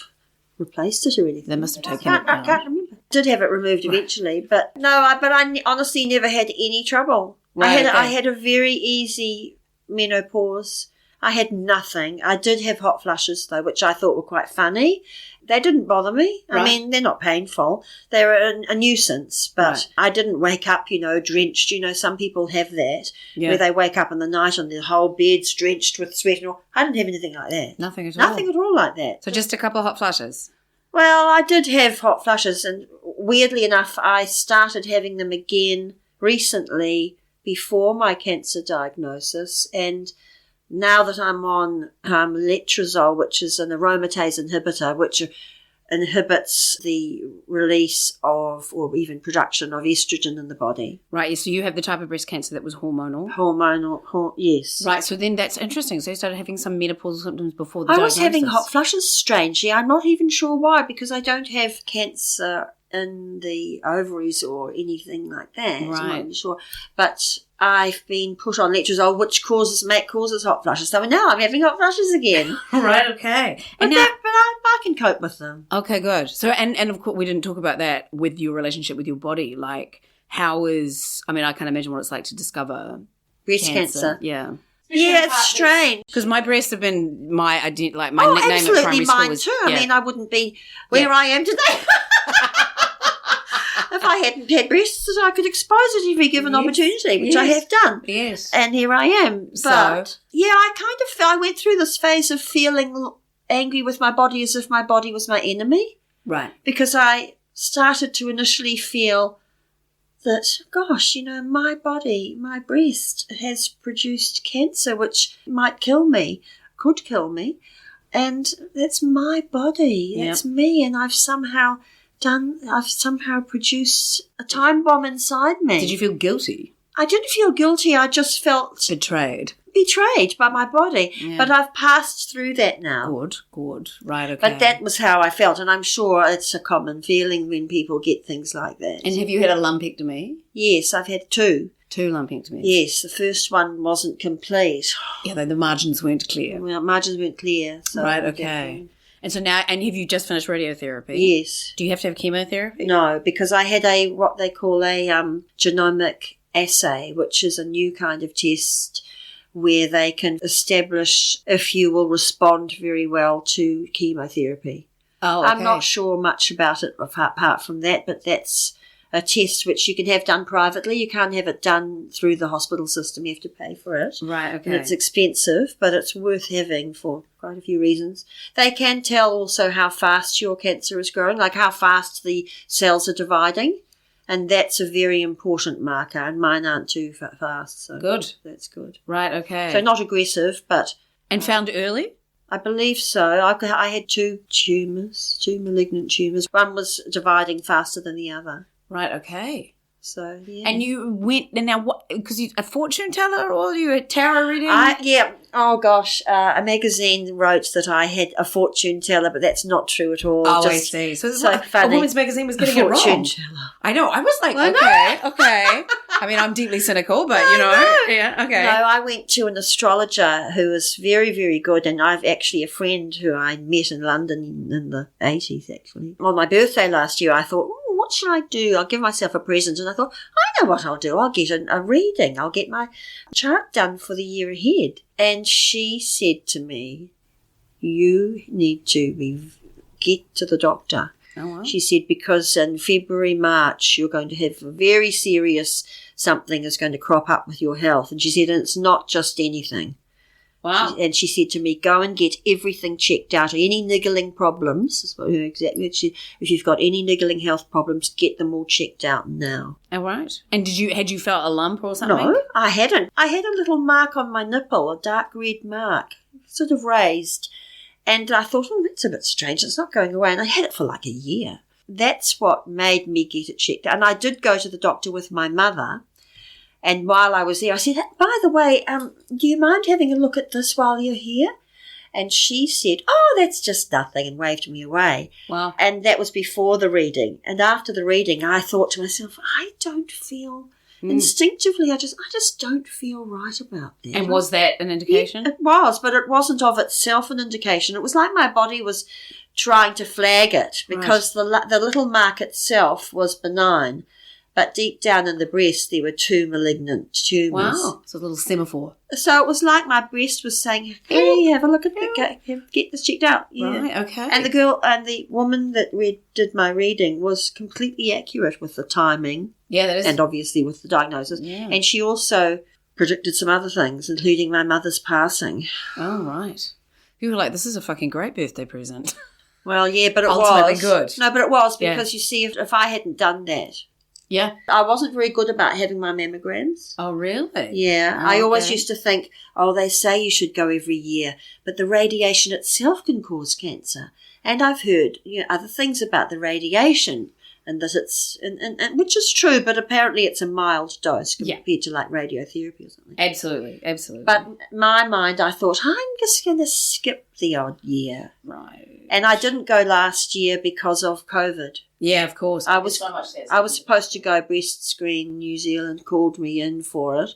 [SPEAKER 2] replaced it or anything.
[SPEAKER 1] They must have taken it out.
[SPEAKER 2] I can't remember. Did have it removed eventually, but I honestly never had any trouble.
[SPEAKER 1] Right,
[SPEAKER 2] I had a very easy menopause. I had nothing. I did have hot flushes, though, which I thought were quite funny. They didn't bother me. Right. I mean, they're not painful. They're a nuisance, but I didn't wake up, drenched. Some people have that, where they wake up in the night and the whole bed's drenched with sweat and all. I didn't have anything like that.
[SPEAKER 1] Nothing at all?
[SPEAKER 2] Nothing at all like that.
[SPEAKER 1] So just a couple of hot flushes?
[SPEAKER 2] Well, I did have hot flushes, and weirdly enough, I started having them again recently before my cancer diagnosis, and now that I'm on letrozole, which is an aromatase inhibitor, which inhibits the release of or even production of estrogen in the body.
[SPEAKER 1] Right, so you have the type of breast cancer that was hormonal?
[SPEAKER 2] Yes.
[SPEAKER 1] Right, so then that's interesting. So you started having some menopausal symptoms before the diagnosis.
[SPEAKER 2] I was having hot flushes, strangely. I'm not even sure why, because I don't have cancer in the ovaries or anything like that.
[SPEAKER 1] Right.
[SPEAKER 2] I'm not really sure. But I've been put on letrozole, which causes hot flushes. So now I'm having hot flushes again.
[SPEAKER 1] Right, okay.
[SPEAKER 2] But I can cope with them.
[SPEAKER 1] Okay, good. So, and of course, we didn't talk about that with your relationship with your body. Like, I can't imagine what it's like to discover
[SPEAKER 2] breast cancer.
[SPEAKER 1] Yeah.
[SPEAKER 2] Yeah, it's strange.
[SPEAKER 1] Because my breasts have been my nickname at primary
[SPEAKER 2] absolutely
[SPEAKER 1] school.
[SPEAKER 2] Mine too. I mean, I wouldn't be where I am today if I hadn't had breasts that I could expose at every given opportunity, which I have done.
[SPEAKER 1] Yes.
[SPEAKER 2] And here I am. But, I went through this phase of feeling angry with my body as if my body was my enemy.
[SPEAKER 1] Right.
[SPEAKER 2] Because I started to initially feel that, gosh, my body, my breast has produced cancer, which might kill me, could kill me. And that's my body. That's me. And I've somehow produced a time bomb inside me.
[SPEAKER 1] Did you feel guilty?
[SPEAKER 2] I didn't feel guilty. I just felt
[SPEAKER 1] betrayed
[SPEAKER 2] by my body. Yeah. But I've passed through that now.
[SPEAKER 1] Good. Right, okay.
[SPEAKER 2] But that was how I felt, and I'm sure it's a common feeling when people get things like that.
[SPEAKER 1] And have you had a lumpectomy?
[SPEAKER 2] Yes, I've had 2.
[SPEAKER 1] 2 lumpectomies?
[SPEAKER 2] Yes, the first one wasn't complete.
[SPEAKER 1] Yeah, the margins weren't clear.
[SPEAKER 2] Well, margins weren't clear. So
[SPEAKER 1] right, okay. And so now, have you just finished radiotherapy?
[SPEAKER 2] Yes.
[SPEAKER 1] Do you have to have chemotherapy?
[SPEAKER 2] No, because I had what they call a genomic assay, which is a new kind of test where they can establish if you will respond very well to chemotherapy.
[SPEAKER 1] Oh, okay.
[SPEAKER 2] I'm not sure much about it apart from that, but that's a test which you can have done privately. You can't have it done through the hospital system. You have to pay for it.
[SPEAKER 1] Right, okay.
[SPEAKER 2] And it's expensive, but it's worth having for quite a few reasons. They can tell also how fast your cancer is growing, like how fast the cells are dividing. And that's a very important marker, and mine aren't too fast. So
[SPEAKER 1] good.
[SPEAKER 2] That's good.
[SPEAKER 1] Right, okay.
[SPEAKER 2] So not aggressive, but...
[SPEAKER 1] And found early?
[SPEAKER 2] I believe so. I had 2 malignant tumours. One was dividing faster than the other.
[SPEAKER 1] Right, okay.
[SPEAKER 2] So, yeah.
[SPEAKER 1] And you went, and now what, because you a fortune teller or you a tarot reading?
[SPEAKER 2] Yeah. Oh, gosh. A magazine wrote that I had a fortune teller, but that's not true at all.
[SPEAKER 1] Oh, I see. So it's like
[SPEAKER 2] funny.
[SPEAKER 1] A woman's magazine was getting it wrong.
[SPEAKER 2] Fortune teller.
[SPEAKER 1] I know. I was like, okay. I mean, I'm deeply cynical, but, yeah, okay.
[SPEAKER 2] No, I went to an astrologer who was very, very good, and I've actually a friend who I met in London in the 80s, actually. On my birthday last year, I thought, what should I do? I'll give myself a present. And I thought, I know what I'll do. I'll get a reading. I'll get my chart done for the year ahead. And she said to me, you need to get to the doctor.
[SPEAKER 1] Oh, wow.
[SPEAKER 2] She said, because in February, March, you're going to have a very serious something is going to crop up with your health. And she said, and it's not just anything.
[SPEAKER 1] Wow.
[SPEAKER 2] And she said to me, go and get everything checked out. Any niggling problems, is what her exactly. If you've got any niggling health problems, get them all checked out now.
[SPEAKER 1] All right. And had you felt a lump or something?
[SPEAKER 2] No, I hadn't. I had a little mark on my nipple, a dark red mark, sort of raised. And I thought, that's a bit strange. It's not going away. And I had it for like a year. That's what made me get it checked out. And I did go to the doctor with my mother. And while I was there, I said, by the way, do you mind having a look at this while you're here? And she said, oh, that's just nothing, and waved me away.
[SPEAKER 1] Wow.
[SPEAKER 2] And that was before the reading. And after the reading, I thought to myself, I don't feel, instinctively, I just don't feel right about that.
[SPEAKER 1] And was that an indication?
[SPEAKER 2] Yeah, it was, but it wasn't of itself an indication. It was like my body was trying to flag it because the little mark itself was benign. But deep down in the breast, there were 2 malignant tumours.
[SPEAKER 1] Wow. So a little semaphore.
[SPEAKER 2] So it was like my breast was saying, hey, have a look at that, get this checked out. Yeah.
[SPEAKER 1] Right, okay.
[SPEAKER 2] And the woman that did my reading was completely accurate with the timing.
[SPEAKER 1] Yeah, that is.
[SPEAKER 2] And obviously with the diagnosis. Yeah. And she also predicted some other things, including my mother's passing.
[SPEAKER 1] Oh, right. You were like, this is a fucking great birthday present.
[SPEAKER 2] Well, yeah, but it
[SPEAKER 1] Ultimately
[SPEAKER 2] was.
[SPEAKER 1] good.
[SPEAKER 2] No, but it was because, you see, if I hadn't done that,
[SPEAKER 1] yeah.
[SPEAKER 2] I wasn't very good about having my mammograms.
[SPEAKER 1] Oh, really?
[SPEAKER 2] Yeah.
[SPEAKER 1] Oh,
[SPEAKER 2] I always used to think, they say you should go every year, but the radiation itself can cause cancer. And I've heard other things about the radiation, and that it's, and which is true, but apparently it's a mild dose compared to like radiotherapy or something.
[SPEAKER 1] Absolutely.
[SPEAKER 2] But in my mind, I thought, I'm just going to skip the odd year.
[SPEAKER 1] Right.
[SPEAKER 2] And I didn't go last year because of COVID.
[SPEAKER 1] Yeah, of course.
[SPEAKER 2] I was supposed to go breast screen. New Zealand called me in for it,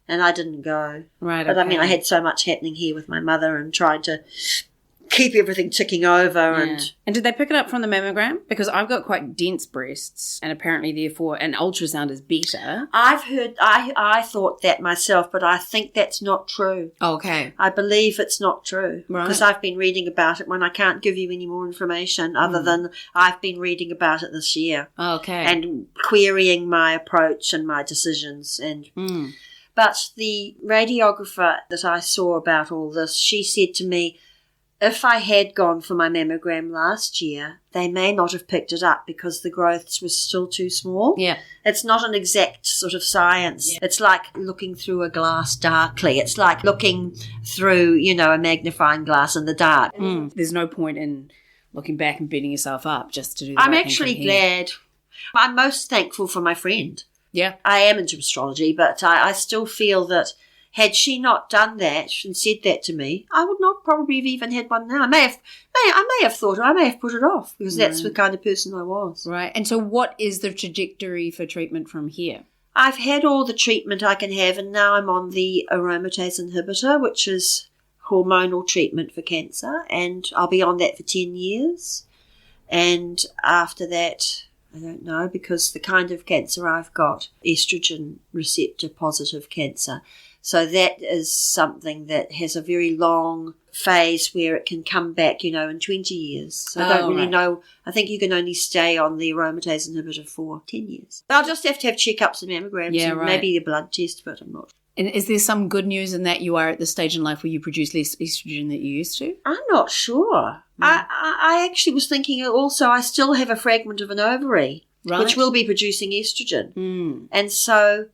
[SPEAKER 2] and I didn't go.
[SPEAKER 1] Right.
[SPEAKER 2] But
[SPEAKER 1] okay.
[SPEAKER 2] I mean, I had so much happening here with my mother and trying to keep everything ticking over.
[SPEAKER 1] Yeah. And did they pick it up from the mammogram? Because I've got quite dense breasts, and apparently, therefore, an ultrasound is better.
[SPEAKER 2] I've heard, I thought that myself, but I think that's not true.
[SPEAKER 1] Okay.
[SPEAKER 2] I believe it's not true.
[SPEAKER 1] Right.
[SPEAKER 2] Because I've been reading about it when I can't give you any more information other than I've been reading about it this year.
[SPEAKER 1] Okay.
[SPEAKER 2] And querying my approach and my decisions. But the radiographer that I saw about all this, she said to me, if I had gone for my mammogram last year, they may not have picked it up because the growths were still too small.
[SPEAKER 1] Yeah.
[SPEAKER 2] It's not an exact sort of science. Yeah. It's like looking through a glass darkly. It's like looking through, a magnifying glass in the dark.
[SPEAKER 1] There's no point in looking back and beating yourself up just to do that.
[SPEAKER 2] I'm actually glad. I'm most thankful for my friend.
[SPEAKER 1] Yeah.
[SPEAKER 2] I am into astrology, but I still feel that had she not done that and said that to me, I would not probably have even had one now. I may have thought, I may have put it off because that's the kind of person I was.
[SPEAKER 1] Right. And so what is the trajectory for treatment from here?
[SPEAKER 2] I've had all the treatment I can have, and now I'm on the aromatase inhibitor, which is hormonal treatment for cancer, and I'll be on that for 10 years. And after that, I don't know, because the kind of cancer I've got, estrogen receptor positive cancer. So that is something that has a very long phase where it can come back, in 20 years. So I don't really know. I think you can only stay on the aromatase inhibitor for 10 years. I'll just have to have checkups and mammograms and maybe a blood test, but I'm not.
[SPEAKER 1] And is there some good news in that you are at the stage in life where you produce less estrogen than you used to?
[SPEAKER 2] I'm not sure. I actually was thinking also I still have a fragment of an ovary, which will be producing estrogen. And so...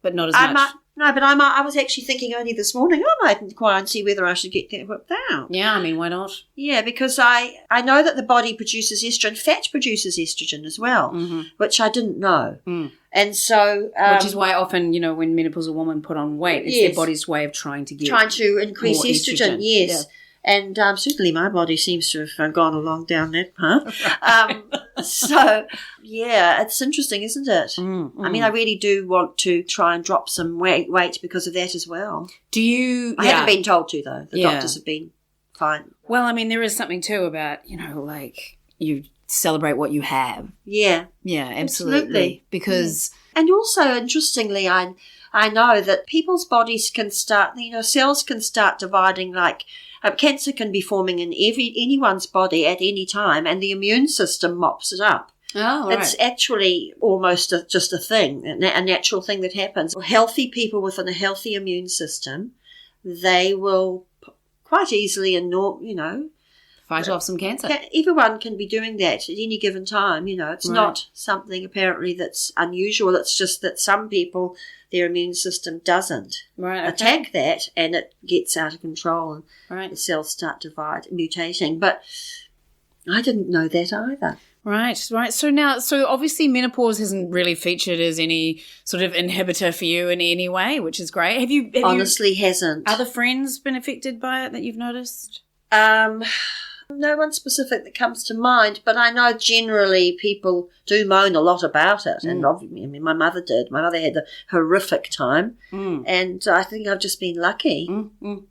[SPEAKER 1] But not as much.
[SPEAKER 2] I was actually thinking only this morning, I might inquire and see whether I should get that whipped out.
[SPEAKER 1] Yeah, I mean, why not?
[SPEAKER 2] Yeah, because I know that the body produces estrogen. Fat produces estrogen as well, which I didn't know. And so...
[SPEAKER 1] which is why often, when menopausal women put on weight, it's their body's way of trying to
[SPEAKER 2] increase estrogen. Yes. Yeah. And certainly my body seems to have gone along down that path. So, yeah, it's interesting, isn't it? I mean, I really do want to try and drop some weight because of that as well.
[SPEAKER 1] Do you...
[SPEAKER 2] I haven't been told to, though. The doctors have been fine.
[SPEAKER 1] Well, I mean, there is something, too, about, you celebrate what you have.
[SPEAKER 2] Yeah.
[SPEAKER 1] Yeah, absolutely. Because...
[SPEAKER 2] Yeah. And also, interestingly, I know that people's bodies can start, cells can start dividing like... cancer can be forming in anyone's body at any time, and the immune system mops it up.
[SPEAKER 1] Oh, right.
[SPEAKER 2] It's actually almost just a thing, a natural thing that happens. Healthy people with a healthy immune system, they will quite easily
[SPEAKER 1] fight off some cancer.
[SPEAKER 2] Everyone can be doing that at any given time. It's not something apparently that's unusual. It's just that some people, their immune system doesn't attack that, and it gets out of control, and the cells start mutating. But I didn't know that either.
[SPEAKER 1] Right. So obviously menopause hasn't really featured as any sort of inhibitor for you in any way, which is great. Have you
[SPEAKER 2] honestly hasn't.
[SPEAKER 1] Other friends been affected by it that you've noticed?
[SPEAKER 2] No one specific that comes to mind, but I know generally people do moan a lot about it. And obviously, my mother did. My mother had a horrific time, and I think I've just been lucky.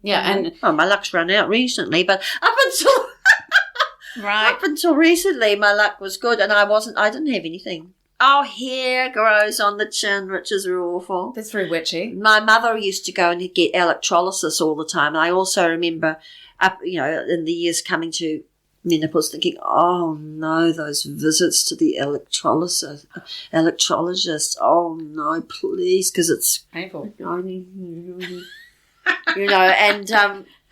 [SPEAKER 1] Yeah, and
[SPEAKER 2] my luck's run out recently, but up until recently, my luck was good, and I didn't have anything. Oh, hair grows on the chin, which is awful.
[SPEAKER 1] That's very witchy.
[SPEAKER 2] My mother used to go and get electrolysis all the time, and I also remember in the years coming to menopause thinking, oh no, those visits to the electrologist, oh no, please, because it's
[SPEAKER 1] painful.
[SPEAKER 2] And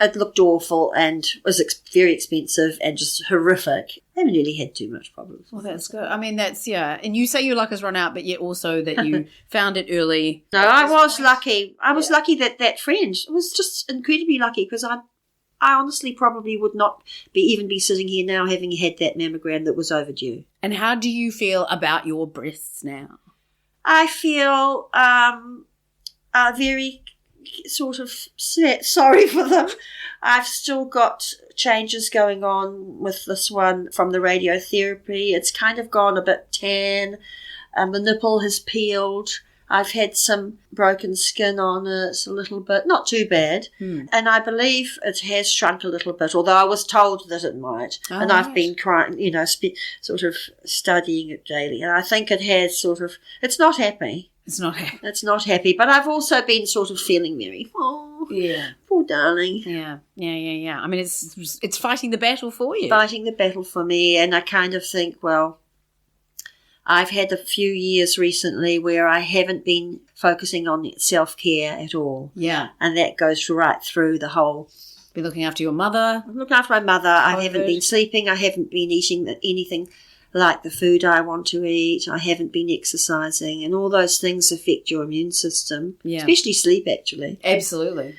[SPEAKER 2] it looked awful and was very expensive and just horrific. I haven't really had too much problems.
[SPEAKER 1] Well, that's good. I mean, and you say your luck has run out, but yet also that you found it early.
[SPEAKER 2] No, I was lucky. I was lucky that friend was just incredibly lucky, because I honestly probably would not even be sitting here now having had that mammogram that was overdue.
[SPEAKER 1] And how do you feel about your breasts now?
[SPEAKER 2] I feel very sort of sorry for them. I've still got changes going on with this one from the radiotherapy. It's kind of gone a bit tan. The nipple has peeled. I've had some broken skin on it a little bit, not too bad. And I believe it has shrunk a little bit, although I was told that it might. And I've been crying, sort of studying it daily. And I think it has it's not happy.
[SPEAKER 1] It's not happy.
[SPEAKER 2] It's not happy. But I've also been sort of feeling very, poor darling.
[SPEAKER 1] Yeah. I mean, it's fighting the battle for you.
[SPEAKER 2] Fighting the battle for me. And I kind of think, well, I've had a few years recently where I haven't been focusing on self-care at all.
[SPEAKER 1] Yeah.
[SPEAKER 2] And that goes right through the whole.
[SPEAKER 1] Be looking after your mother.
[SPEAKER 2] I'm looking after my mother. I haven't been sleeping. I haven't been eating anything like the food I want to eat. I haven't been exercising. And all those things affect your immune system. Yeah. Especially sleep, actually.
[SPEAKER 1] Absolutely.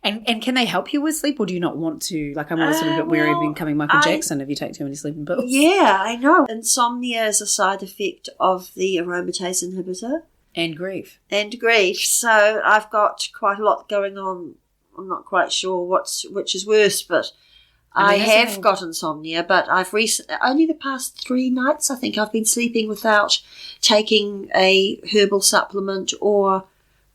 [SPEAKER 1] And can they help you with sleep, or do you not want to? Like, I'm always a bit wary of becoming Michael Jackson if you take too many sleeping pills.
[SPEAKER 2] Yeah, I know. Insomnia is a side effect of the aromatase inhibitor.
[SPEAKER 1] And grief.
[SPEAKER 2] So I've got quite a lot going on. I'm not quite sure which is worse, but I have got insomnia. But I've only the past 3 nights, I think, I've been sleeping without taking a herbal supplement or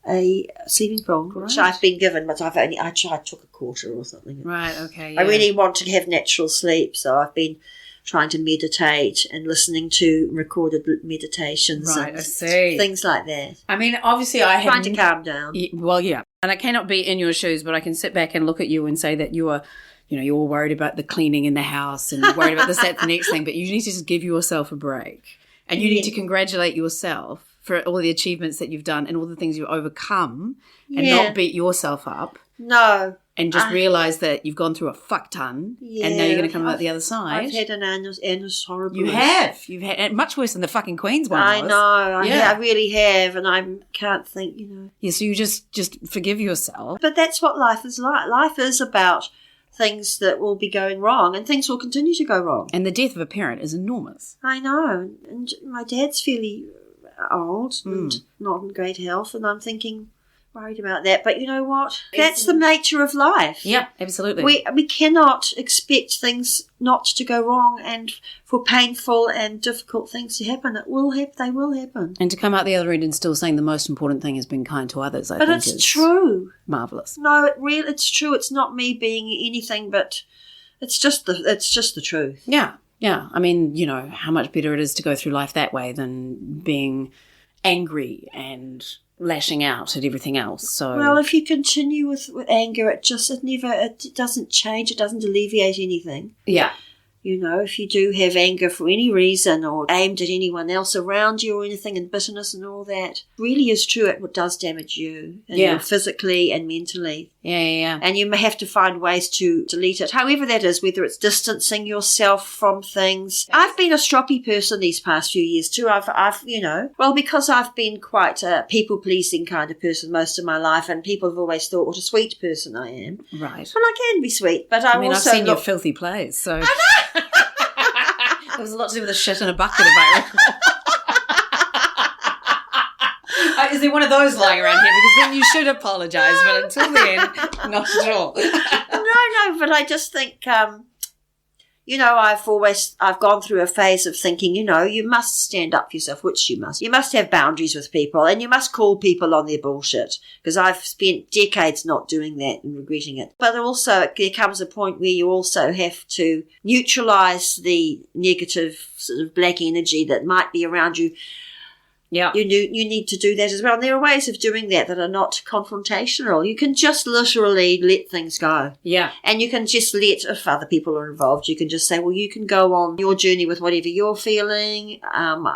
[SPEAKER 2] a sleeping pill, which I've been given, but I took a quarter or something.
[SPEAKER 1] Right, okay. Yeah.
[SPEAKER 2] I really want to have natural sleep, so I've been trying to meditate and listening to recorded meditations and things like that.
[SPEAKER 1] I mean, obviously I have...
[SPEAKER 2] Trying to calm down.
[SPEAKER 1] Well, yeah. And I cannot be in your shoes, but I can sit back and look at you and say that you're worried about the cleaning in the house and you're worried about this, that, the next thing, but you need to just give yourself a break. And you need to congratulate yourself for all the achievements that you've done and all the things you've overcome and not beat yourself up.
[SPEAKER 2] No.
[SPEAKER 1] And just realise that you've gone through a fuck ton and now you're going to come out the other side.
[SPEAKER 2] I've had an annus horribilis.
[SPEAKER 1] You have. You've had much worse than the fucking Queen's one was.
[SPEAKER 2] I know. I really have, and I can't think,
[SPEAKER 1] Yeah, so you just forgive yourself.
[SPEAKER 2] But that's what life is like. Life is about things that will be going wrong, and things will continue to go wrong.
[SPEAKER 1] And the death of a parent is enormous.
[SPEAKER 2] I know. And my dad's fairly old and not in great health, and I'm worried about that. But you know what? That's the nature of life.
[SPEAKER 1] Yeah, absolutely.
[SPEAKER 2] We cannot expect things not to go wrong and for painful and difficult things to happen. They will happen.
[SPEAKER 1] And to come out the other end and still saying the most important thing is being kind to others, I think
[SPEAKER 2] it's true.
[SPEAKER 1] Marvellous.
[SPEAKER 2] No, it's true. It's not me being anything, but it's just the truth.
[SPEAKER 1] Yeah. Yeah, I mean, how much better it is to go through life that way than being angry and lashing out at everything else. So,
[SPEAKER 2] well, if you continue with anger, it doesn't change. It doesn't alleviate anything.
[SPEAKER 1] Yeah.
[SPEAKER 2] If you do have anger for any reason or aimed at anyone else around you or anything, and bitterness and all that, really is true. It does damage you, physically and mentally.
[SPEAKER 1] Yeah.
[SPEAKER 2] And you may have to find ways to delete it, however that is, whether it's distancing yourself from things. I've been a stroppy person these past few years too. Because I've been quite a people-pleasing kind of person most of my life, and people have always thought what a sweet person I am.
[SPEAKER 1] Right.
[SPEAKER 2] Well, I can be sweet, but I
[SPEAKER 1] mean,
[SPEAKER 2] also
[SPEAKER 1] I've seen your filthy plays, so...
[SPEAKER 2] I know!
[SPEAKER 1] There was a lot to do with the shit in a bucket, if I recall. Is there one of those lying around here? Because then you should apologise, but until then, not at all.
[SPEAKER 2] No, but I just think, I've gone through a phase of thinking, you must stand up for yourself, which you must. You must have boundaries with people, and you must call people on their bullshit, because I've spent decades not doing that and regretting it. But also, there comes a point where you also have to neutralise the negative sort of black energy that might be around you.
[SPEAKER 1] Yeah.
[SPEAKER 2] You need to do that as well. And there are ways of doing that are not confrontational. You can just literally let things go.
[SPEAKER 1] Yeah.
[SPEAKER 2] And you can just if other people are involved, you can just say, well, you can go on your journey with whatever you're feeling. I'm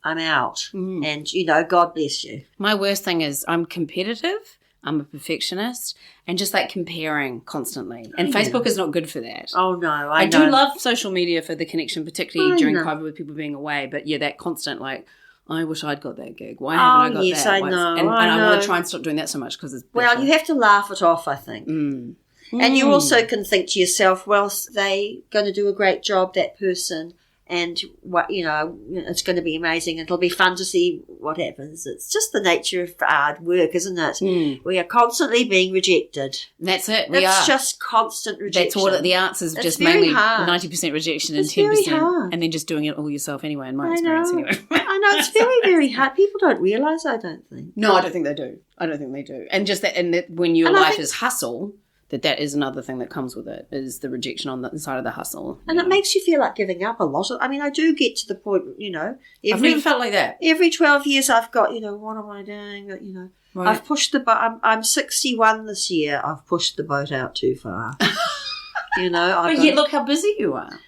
[SPEAKER 2] out. And, God bless you.
[SPEAKER 1] My worst thing is I'm competitive. I'm a perfectionist, and just like comparing constantly. And Facebook is not good for that.
[SPEAKER 2] Oh, no, I know.
[SPEAKER 1] do love social media for the connection, particularly during COVID with people being away. But, yeah, that constant, like, I wish I'd got that gig. Why haven't I got that?
[SPEAKER 2] Yes, I know.
[SPEAKER 1] And
[SPEAKER 2] I
[SPEAKER 1] want to try and stop doing that so much because it's better.
[SPEAKER 2] Well, you have to laugh it off, I think. And you also can think to yourself, well, they going to do a great job, that person. And it's going to be amazing. It'll be fun to see what happens. It's just the nature of hard work, isn't it? We are constantly being rejected.
[SPEAKER 1] That's it.
[SPEAKER 2] It's just constant rejection.
[SPEAKER 1] That's all. The arts is just mainly 90% rejection and 10%, and then just doing it all yourself anyway. In my experience, anyway.
[SPEAKER 2] I no, it's very, very hard. People don't realise, I don't think.
[SPEAKER 1] No, I don't think they do. And just that, and that when your life is hustle, that is another thing that comes with it, is the rejection on the side of the hustle.
[SPEAKER 2] And it makes you feel like giving up a lot. I do get to the point,
[SPEAKER 1] I've never felt like that.
[SPEAKER 2] Every 12 years I've got, what am I doing? Right. I've pushed the boat. I'm 61 this year. I've pushed the boat out too far.
[SPEAKER 1] But yet look how busy you are.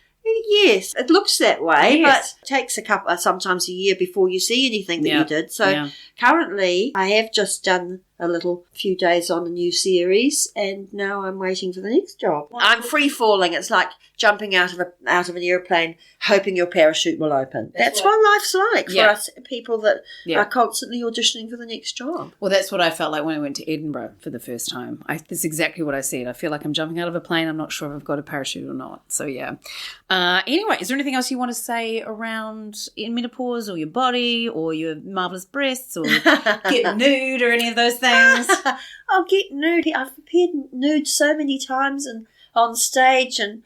[SPEAKER 2] Yes, it looks that way, but it takes sometimes a year before you see anything that you did. So currently I have just done a few days on a new series, and now I'm waiting for the next job. I'm free falling. It's like jumping out of an airplane, hoping your parachute will open. That's what life's like for us people that are constantly auditioning for the next job.
[SPEAKER 1] Well, that's what I felt like when I went to Edinburgh for the first time. That's exactly what I said. I feel like I'm jumping out of a plane. I'm not sure if I've got a parachute or not. So yeah. Anyway, is there anything else you want to say around in menopause, or your body, or your marvellous breasts, or get nude, or any of those things?
[SPEAKER 2] I'll get nude. I've appeared nude so many times and on stage and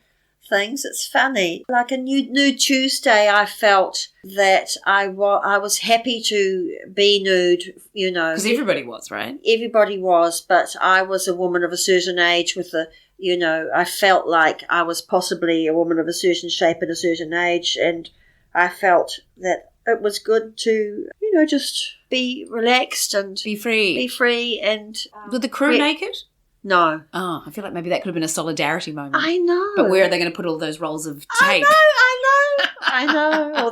[SPEAKER 2] things. It's funny. Like a Nude Tuesday, I felt that I was happy to be nude,
[SPEAKER 1] Because everybody was, right?
[SPEAKER 2] Everybody was, but I was a woman of a certain age with I felt like I was possibly a woman of a certain shape at a certain age, and I felt that it was good to, just be relaxed and
[SPEAKER 1] be free.
[SPEAKER 2] And
[SPEAKER 1] were the crew naked?
[SPEAKER 2] No.
[SPEAKER 1] Oh, I feel like maybe that could have been a solidarity moment.
[SPEAKER 2] I know.
[SPEAKER 1] But where are they going to put all those rolls of tape?
[SPEAKER 2] I know. All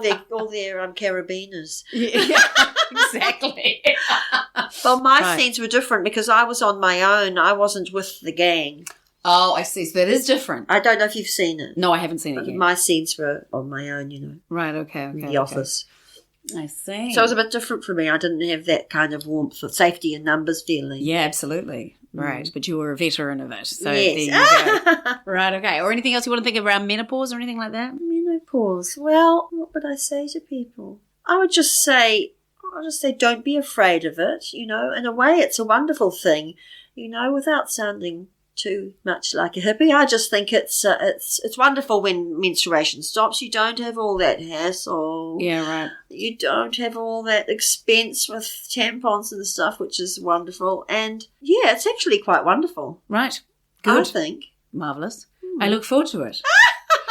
[SPEAKER 2] their carabiners.
[SPEAKER 1] Yeah, exactly.
[SPEAKER 2] Well, my scenes were different because I was on my own. I wasn't with the gang.
[SPEAKER 1] Oh, I see. So that is different.
[SPEAKER 2] I don't know if you've seen it.
[SPEAKER 1] No, I haven't seen it yet.
[SPEAKER 2] My scenes were on my own,
[SPEAKER 1] Right, okay.
[SPEAKER 2] In the office.
[SPEAKER 1] I see.
[SPEAKER 2] So it was a bit different for me. I didn't have that kind of warmth of safety in numbers feeling.
[SPEAKER 1] Yeah, absolutely. Right, but you were a veteran of it. So
[SPEAKER 2] yes.
[SPEAKER 1] There you go. Right, okay. Or anything else you want to think around menopause or anything like that?
[SPEAKER 2] Menopause. Well, what would I say to people? I'll just say don't be afraid of it. In a way it's a wonderful thing, without sounding too much like a hippie. I just think it's wonderful when menstruation stops. You don't have all that hassle. Yeah, right. You don't have all that expense with tampons and stuff, which is wonderful. And yeah, it's actually quite wonderful.
[SPEAKER 1] Right. Good.
[SPEAKER 2] I think.
[SPEAKER 1] Marvellous. I look forward to it.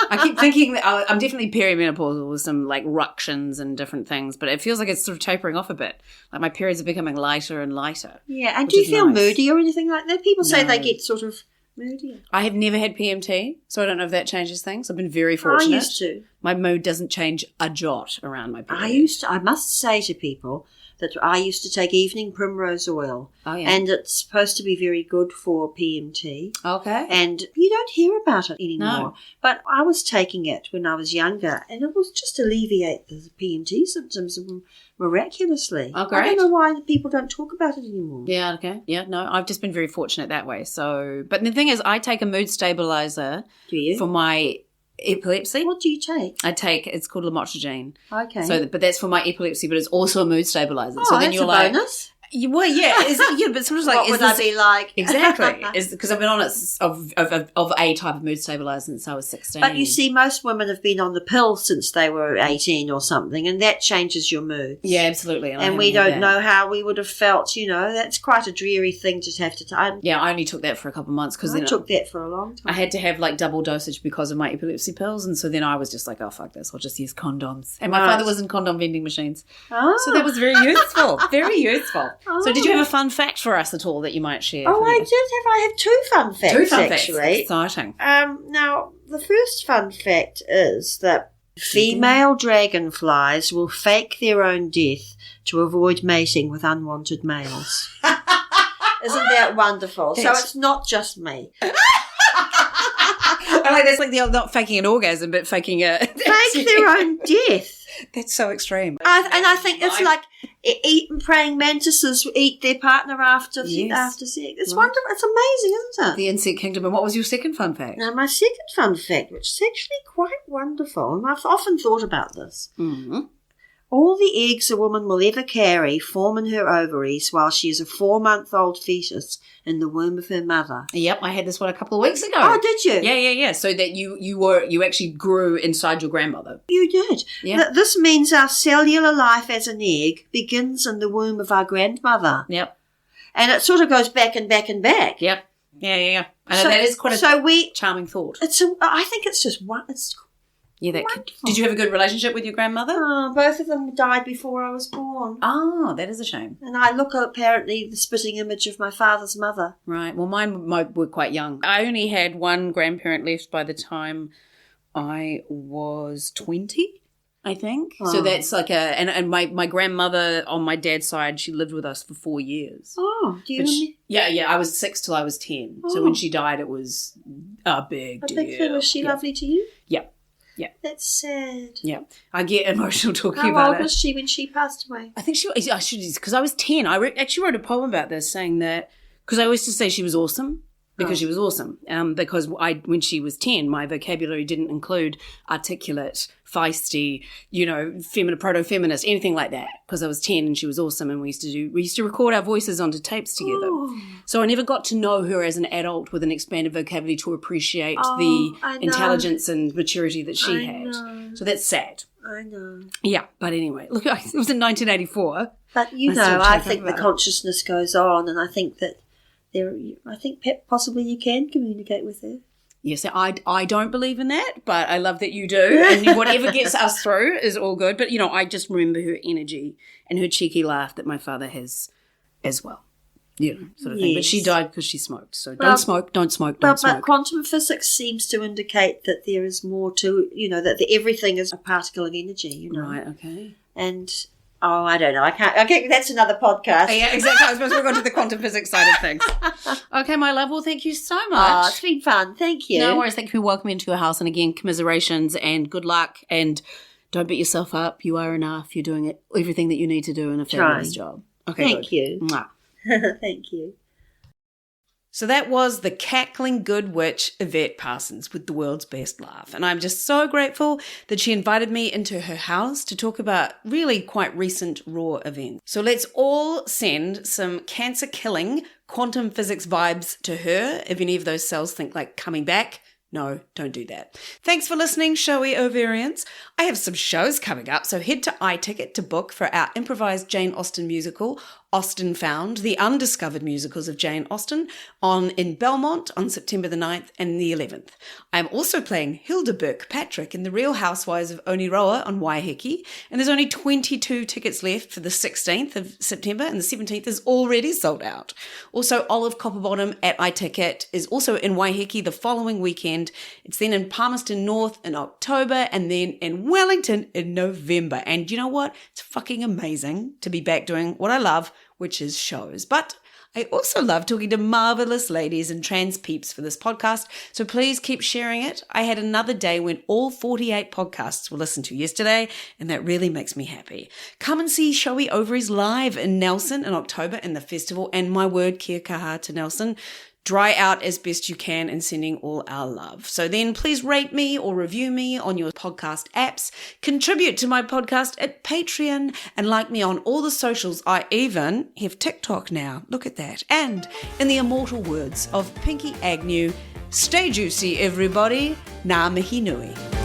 [SPEAKER 1] I keep thinking that I'm definitely perimenopausal with some ructions and different things, but it feels like it's sort of tapering off a bit. Like my periods are becoming lighter and lighter.
[SPEAKER 2] Yeah, and do you feel moody or anything like that? People say they get sort of moody.
[SPEAKER 1] I have never had PMT, so I don't know if that changes things. I've been very fortunate.
[SPEAKER 2] I used to.
[SPEAKER 1] My mood doesn't change a jot around my period.
[SPEAKER 2] I must say to people that I used to take evening primrose oil.
[SPEAKER 1] Oh, yeah.
[SPEAKER 2] And it's supposed to be very good for PMT.
[SPEAKER 1] Okay.
[SPEAKER 2] And you don't hear about it anymore.
[SPEAKER 1] No.
[SPEAKER 2] But I was taking it when I was younger, and it was just alleviate the PMT symptoms miraculously.
[SPEAKER 1] Oh, great.
[SPEAKER 2] I don't know why people don't talk about it anymore.
[SPEAKER 1] Yeah, okay. Yeah, no, I've just been very fortunate that way. So, but the thing is, I take a mood stabilizer for my epilepsy.
[SPEAKER 2] What do you take?
[SPEAKER 1] It's called lamotrigine.
[SPEAKER 2] Okay.
[SPEAKER 1] So, but that's for my epilepsy, but it's also a mood stabilizer.
[SPEAKER 2] Oh,
[SPEAKER 1] so then
[SPEAKER 2] that's
[SPEAKER 1] you're
[SPEAKER 2] a
[SPEAKER 1] like,
[SPEAKER 2] bonus.
[SPEAKER 1] Well, yeah, but sometimes
[SPEAKER 2] what would I be like?
[SPEAKER 1] Exactly, because I've been on it of a type of mood stabilizer since I was 16.
[SPEAKER 2] But you see, most women have been on the pill since they were 18 or something, and that changes your mood.
[SPEAKER 1] Yeah, absolutely.
[SPEAKER 2] And we don't know how we would have felt. That's quite a dreary thing to have to take.
[SPEAKER 1] Yeah, I only took that for a couple of months because
[SPEAKER 2] I took that for a long time.
[SPEAKER 1] I had to have double dosage because of my epilepsy pills, and so then I was just like, oh fuck this, I'll just use condoms. And my father was in condom vending machines, so that was very useful, very useful. So did you have a fun fact for us at all that you might share?
[SPEAKER 2] Oh, I have two fun facts.
[SPEAKER 1] Two fun
[SPEAKER 2] actually.
[SPEAKER 1] Facts. Exciting.
[SPEAKER 2] Now, the first fun fact is that female dragonflies will fake their own death to avoid mating with unwanted males. Isn't that wonderful? So it's not just me.
[SPEAKER 1] That's like the old not faking an orgasm, but faking
[SPEAKER 2] fake their own death.
[SPEAKER 1] That's so extreme.
[SPEAKER 2] I think it's like praying mantises eat their partner after sex. It's wonderful. It's amazing, isn't it?
[SPEAKER 1] The insect kingdom. And what was your second fun fact?
[SPEAKER 2] Now, my second fun fact, which is actually quite wonderful, and I've often thought about this.
[SPEAKER 1] Mm-hmm.
[SPEAKER 2] All the eggs a woman will ever carry form in her ovaries while she is a 4-month-old fetus in the womb of her mother.
[SPEAKER 1] Yep, I had this one a couple of weeks ago.
[SPEAKER 2] Oh, did you?
[SPEAKER 1] Yeah. So that you actually grew inside your grandmother.
[SPEAKER 2] You did.
[SPEAKER 1] Yeah.
[SPEAKER 2] This means our cellular life as an egg begins in the womb of our grandmother.
[SPEAKER 1] Yep.
[SPEAKER 2] And it sort of goes back and back and back.
[SPEAKER 1] Yep. Yeah. And that is quite a charming thought.
[SPEAKER 2] I think it's just one. It's
[SPEAKER 1] Yeah,
[SPEAKER 2] wonderful.
[SPEAKER 1] Did you have a good relationship with your grandmother?
[SPEAKER 2] Oh, both of them died before I was born.
[SPEAKER 1] Oh, that is a shame.
[SPEAKER 2] And I look apparently the spitting image of my father's mother.
[SPEAKER 1] Right. Well, mine were quite young. I only had one grandparent left by the time I was 20, I think.
[SPEAKER 2] Oh.
[SPEAKER 1] So that's like and my grandmother on my dad's side, she lived with us for 4 years.
[SPEAKER 2] Oh, do you remember?
[SPEAKER 1] Yeah. I was 6 till I was 10. So when she died, it was a big deal.
[SPEAKER 2] A big thing. Was she lovely to you?
[SPEAKER 1] Yeah.
[SPEAKER 2] That's sad.
[SPEAKER 1] Yeah. I get emotional talking
[SPEAKER 2] How
[SPEAKER 1] about it.
[SPEAKER 2] old was she when she passed away?
[SPEAKER 1] I think because I was 10. I actually wrote a poem about this saying that, because I always just say she was awesome. Because she was awesome. Because when she was 10, my vocabulary didn't include articulate, feisty, proto-feminist, anything like that. Because I was 10 and she was awesome, and we used to record our voices onto tapes together.
[SPEAKER 2] Oh.
[SPEAKER 1] So I never got to know her as an adult with an expanded vocabulary to appreciate the intelligence and maturity that she had. So that's sad.
[SPEAKER 2] I know.
[SPEAKER 1] Yeah, but anyway, look, it was in 1984.
[SPEAKER 2] But I think the consciousness goes on, and I think that possibly you can communicate with her.
[SPEAKER 1] Yes, I don't believe in that, but I love that you do. And whatever gets us through is all good. But, I just remember her energy and her cheeky laugh that my father has as well, sort of thing. But she died because she smoked. So don't smoke.
[SPEAKER 2] But quantum physics seems to indicate that there is more to, that everything is a particle of energy,
[SPEAKER 1] Right, okay.
[SPEAKER 2] And... Oh, I don't know. I can't. Okay, that's another podcast.
[SPEAKER 1] Yeah, exactly. I was supposed to go to the quantum physics side of things. Okay, my love. Well, thank you so much.
[SPEAKER 2] Oh, it's been fun. Thank you.
[SPEAKER 1] No worries. Thank you for welcoming me into your house. And again, commiserations and good luck. And don't beat yourself up. You are enough. You're doing everything that you need to do in a fabulous job. Okay,
[SPEAKER 2] Thank you.
[SPEAKER 1] Mwah.
[SPEAKER 2] Thank you.
[SPEAKER 1] So that was the cackling good witch, Yvette Parsons, with the world's best laugh. And I'm just so grateful that she invited me into her house to talk about really quite recent raw events. So let's all send some cancer-killing quantum physics vibes to her. If any of those cells think like coming back, no, don't do that. Thanks for listening, showy ovarians. I have some shows coming up, so head to iTicket to book for our improvised Jane Austen musical, Austen Found, the undiscovered musicals of Jane Austen, in Belmont on September the 9th and the 11th. I'm also playing Hilda Kirkpatrick in The Real Housewives of Oniroa on Waiheke, and there's only 22 tickets left for the 16th of September, and the 17th is already sold out. Also, Olive Copperbottom at iTicket is also in Waiheke the following weekend. It's then in Palmerston North in October, and then in Wellington in November. And you know what? It's fucking amazing to be back doing what I love, which is shows. But I also love talking to marvelous ladies and trans peeps for this podcast, so please keep sharing it. I had another day when all 48 podcasts were listened to yesterday, and that really makes me happy. Come and see Showy Ovaries live in Nelson in October in the festival, and my word, kia kaha to Nelson. Dry out as best you can and sending all our love. So then please rate me or review me on your podcast apps, contribute to my podcast at Patreon, and like me on all the socials. I even have TikTok now. Look at that. And in the immortal words of Pinky Agnew, stay juicy, everybody. Ngā mihi nui.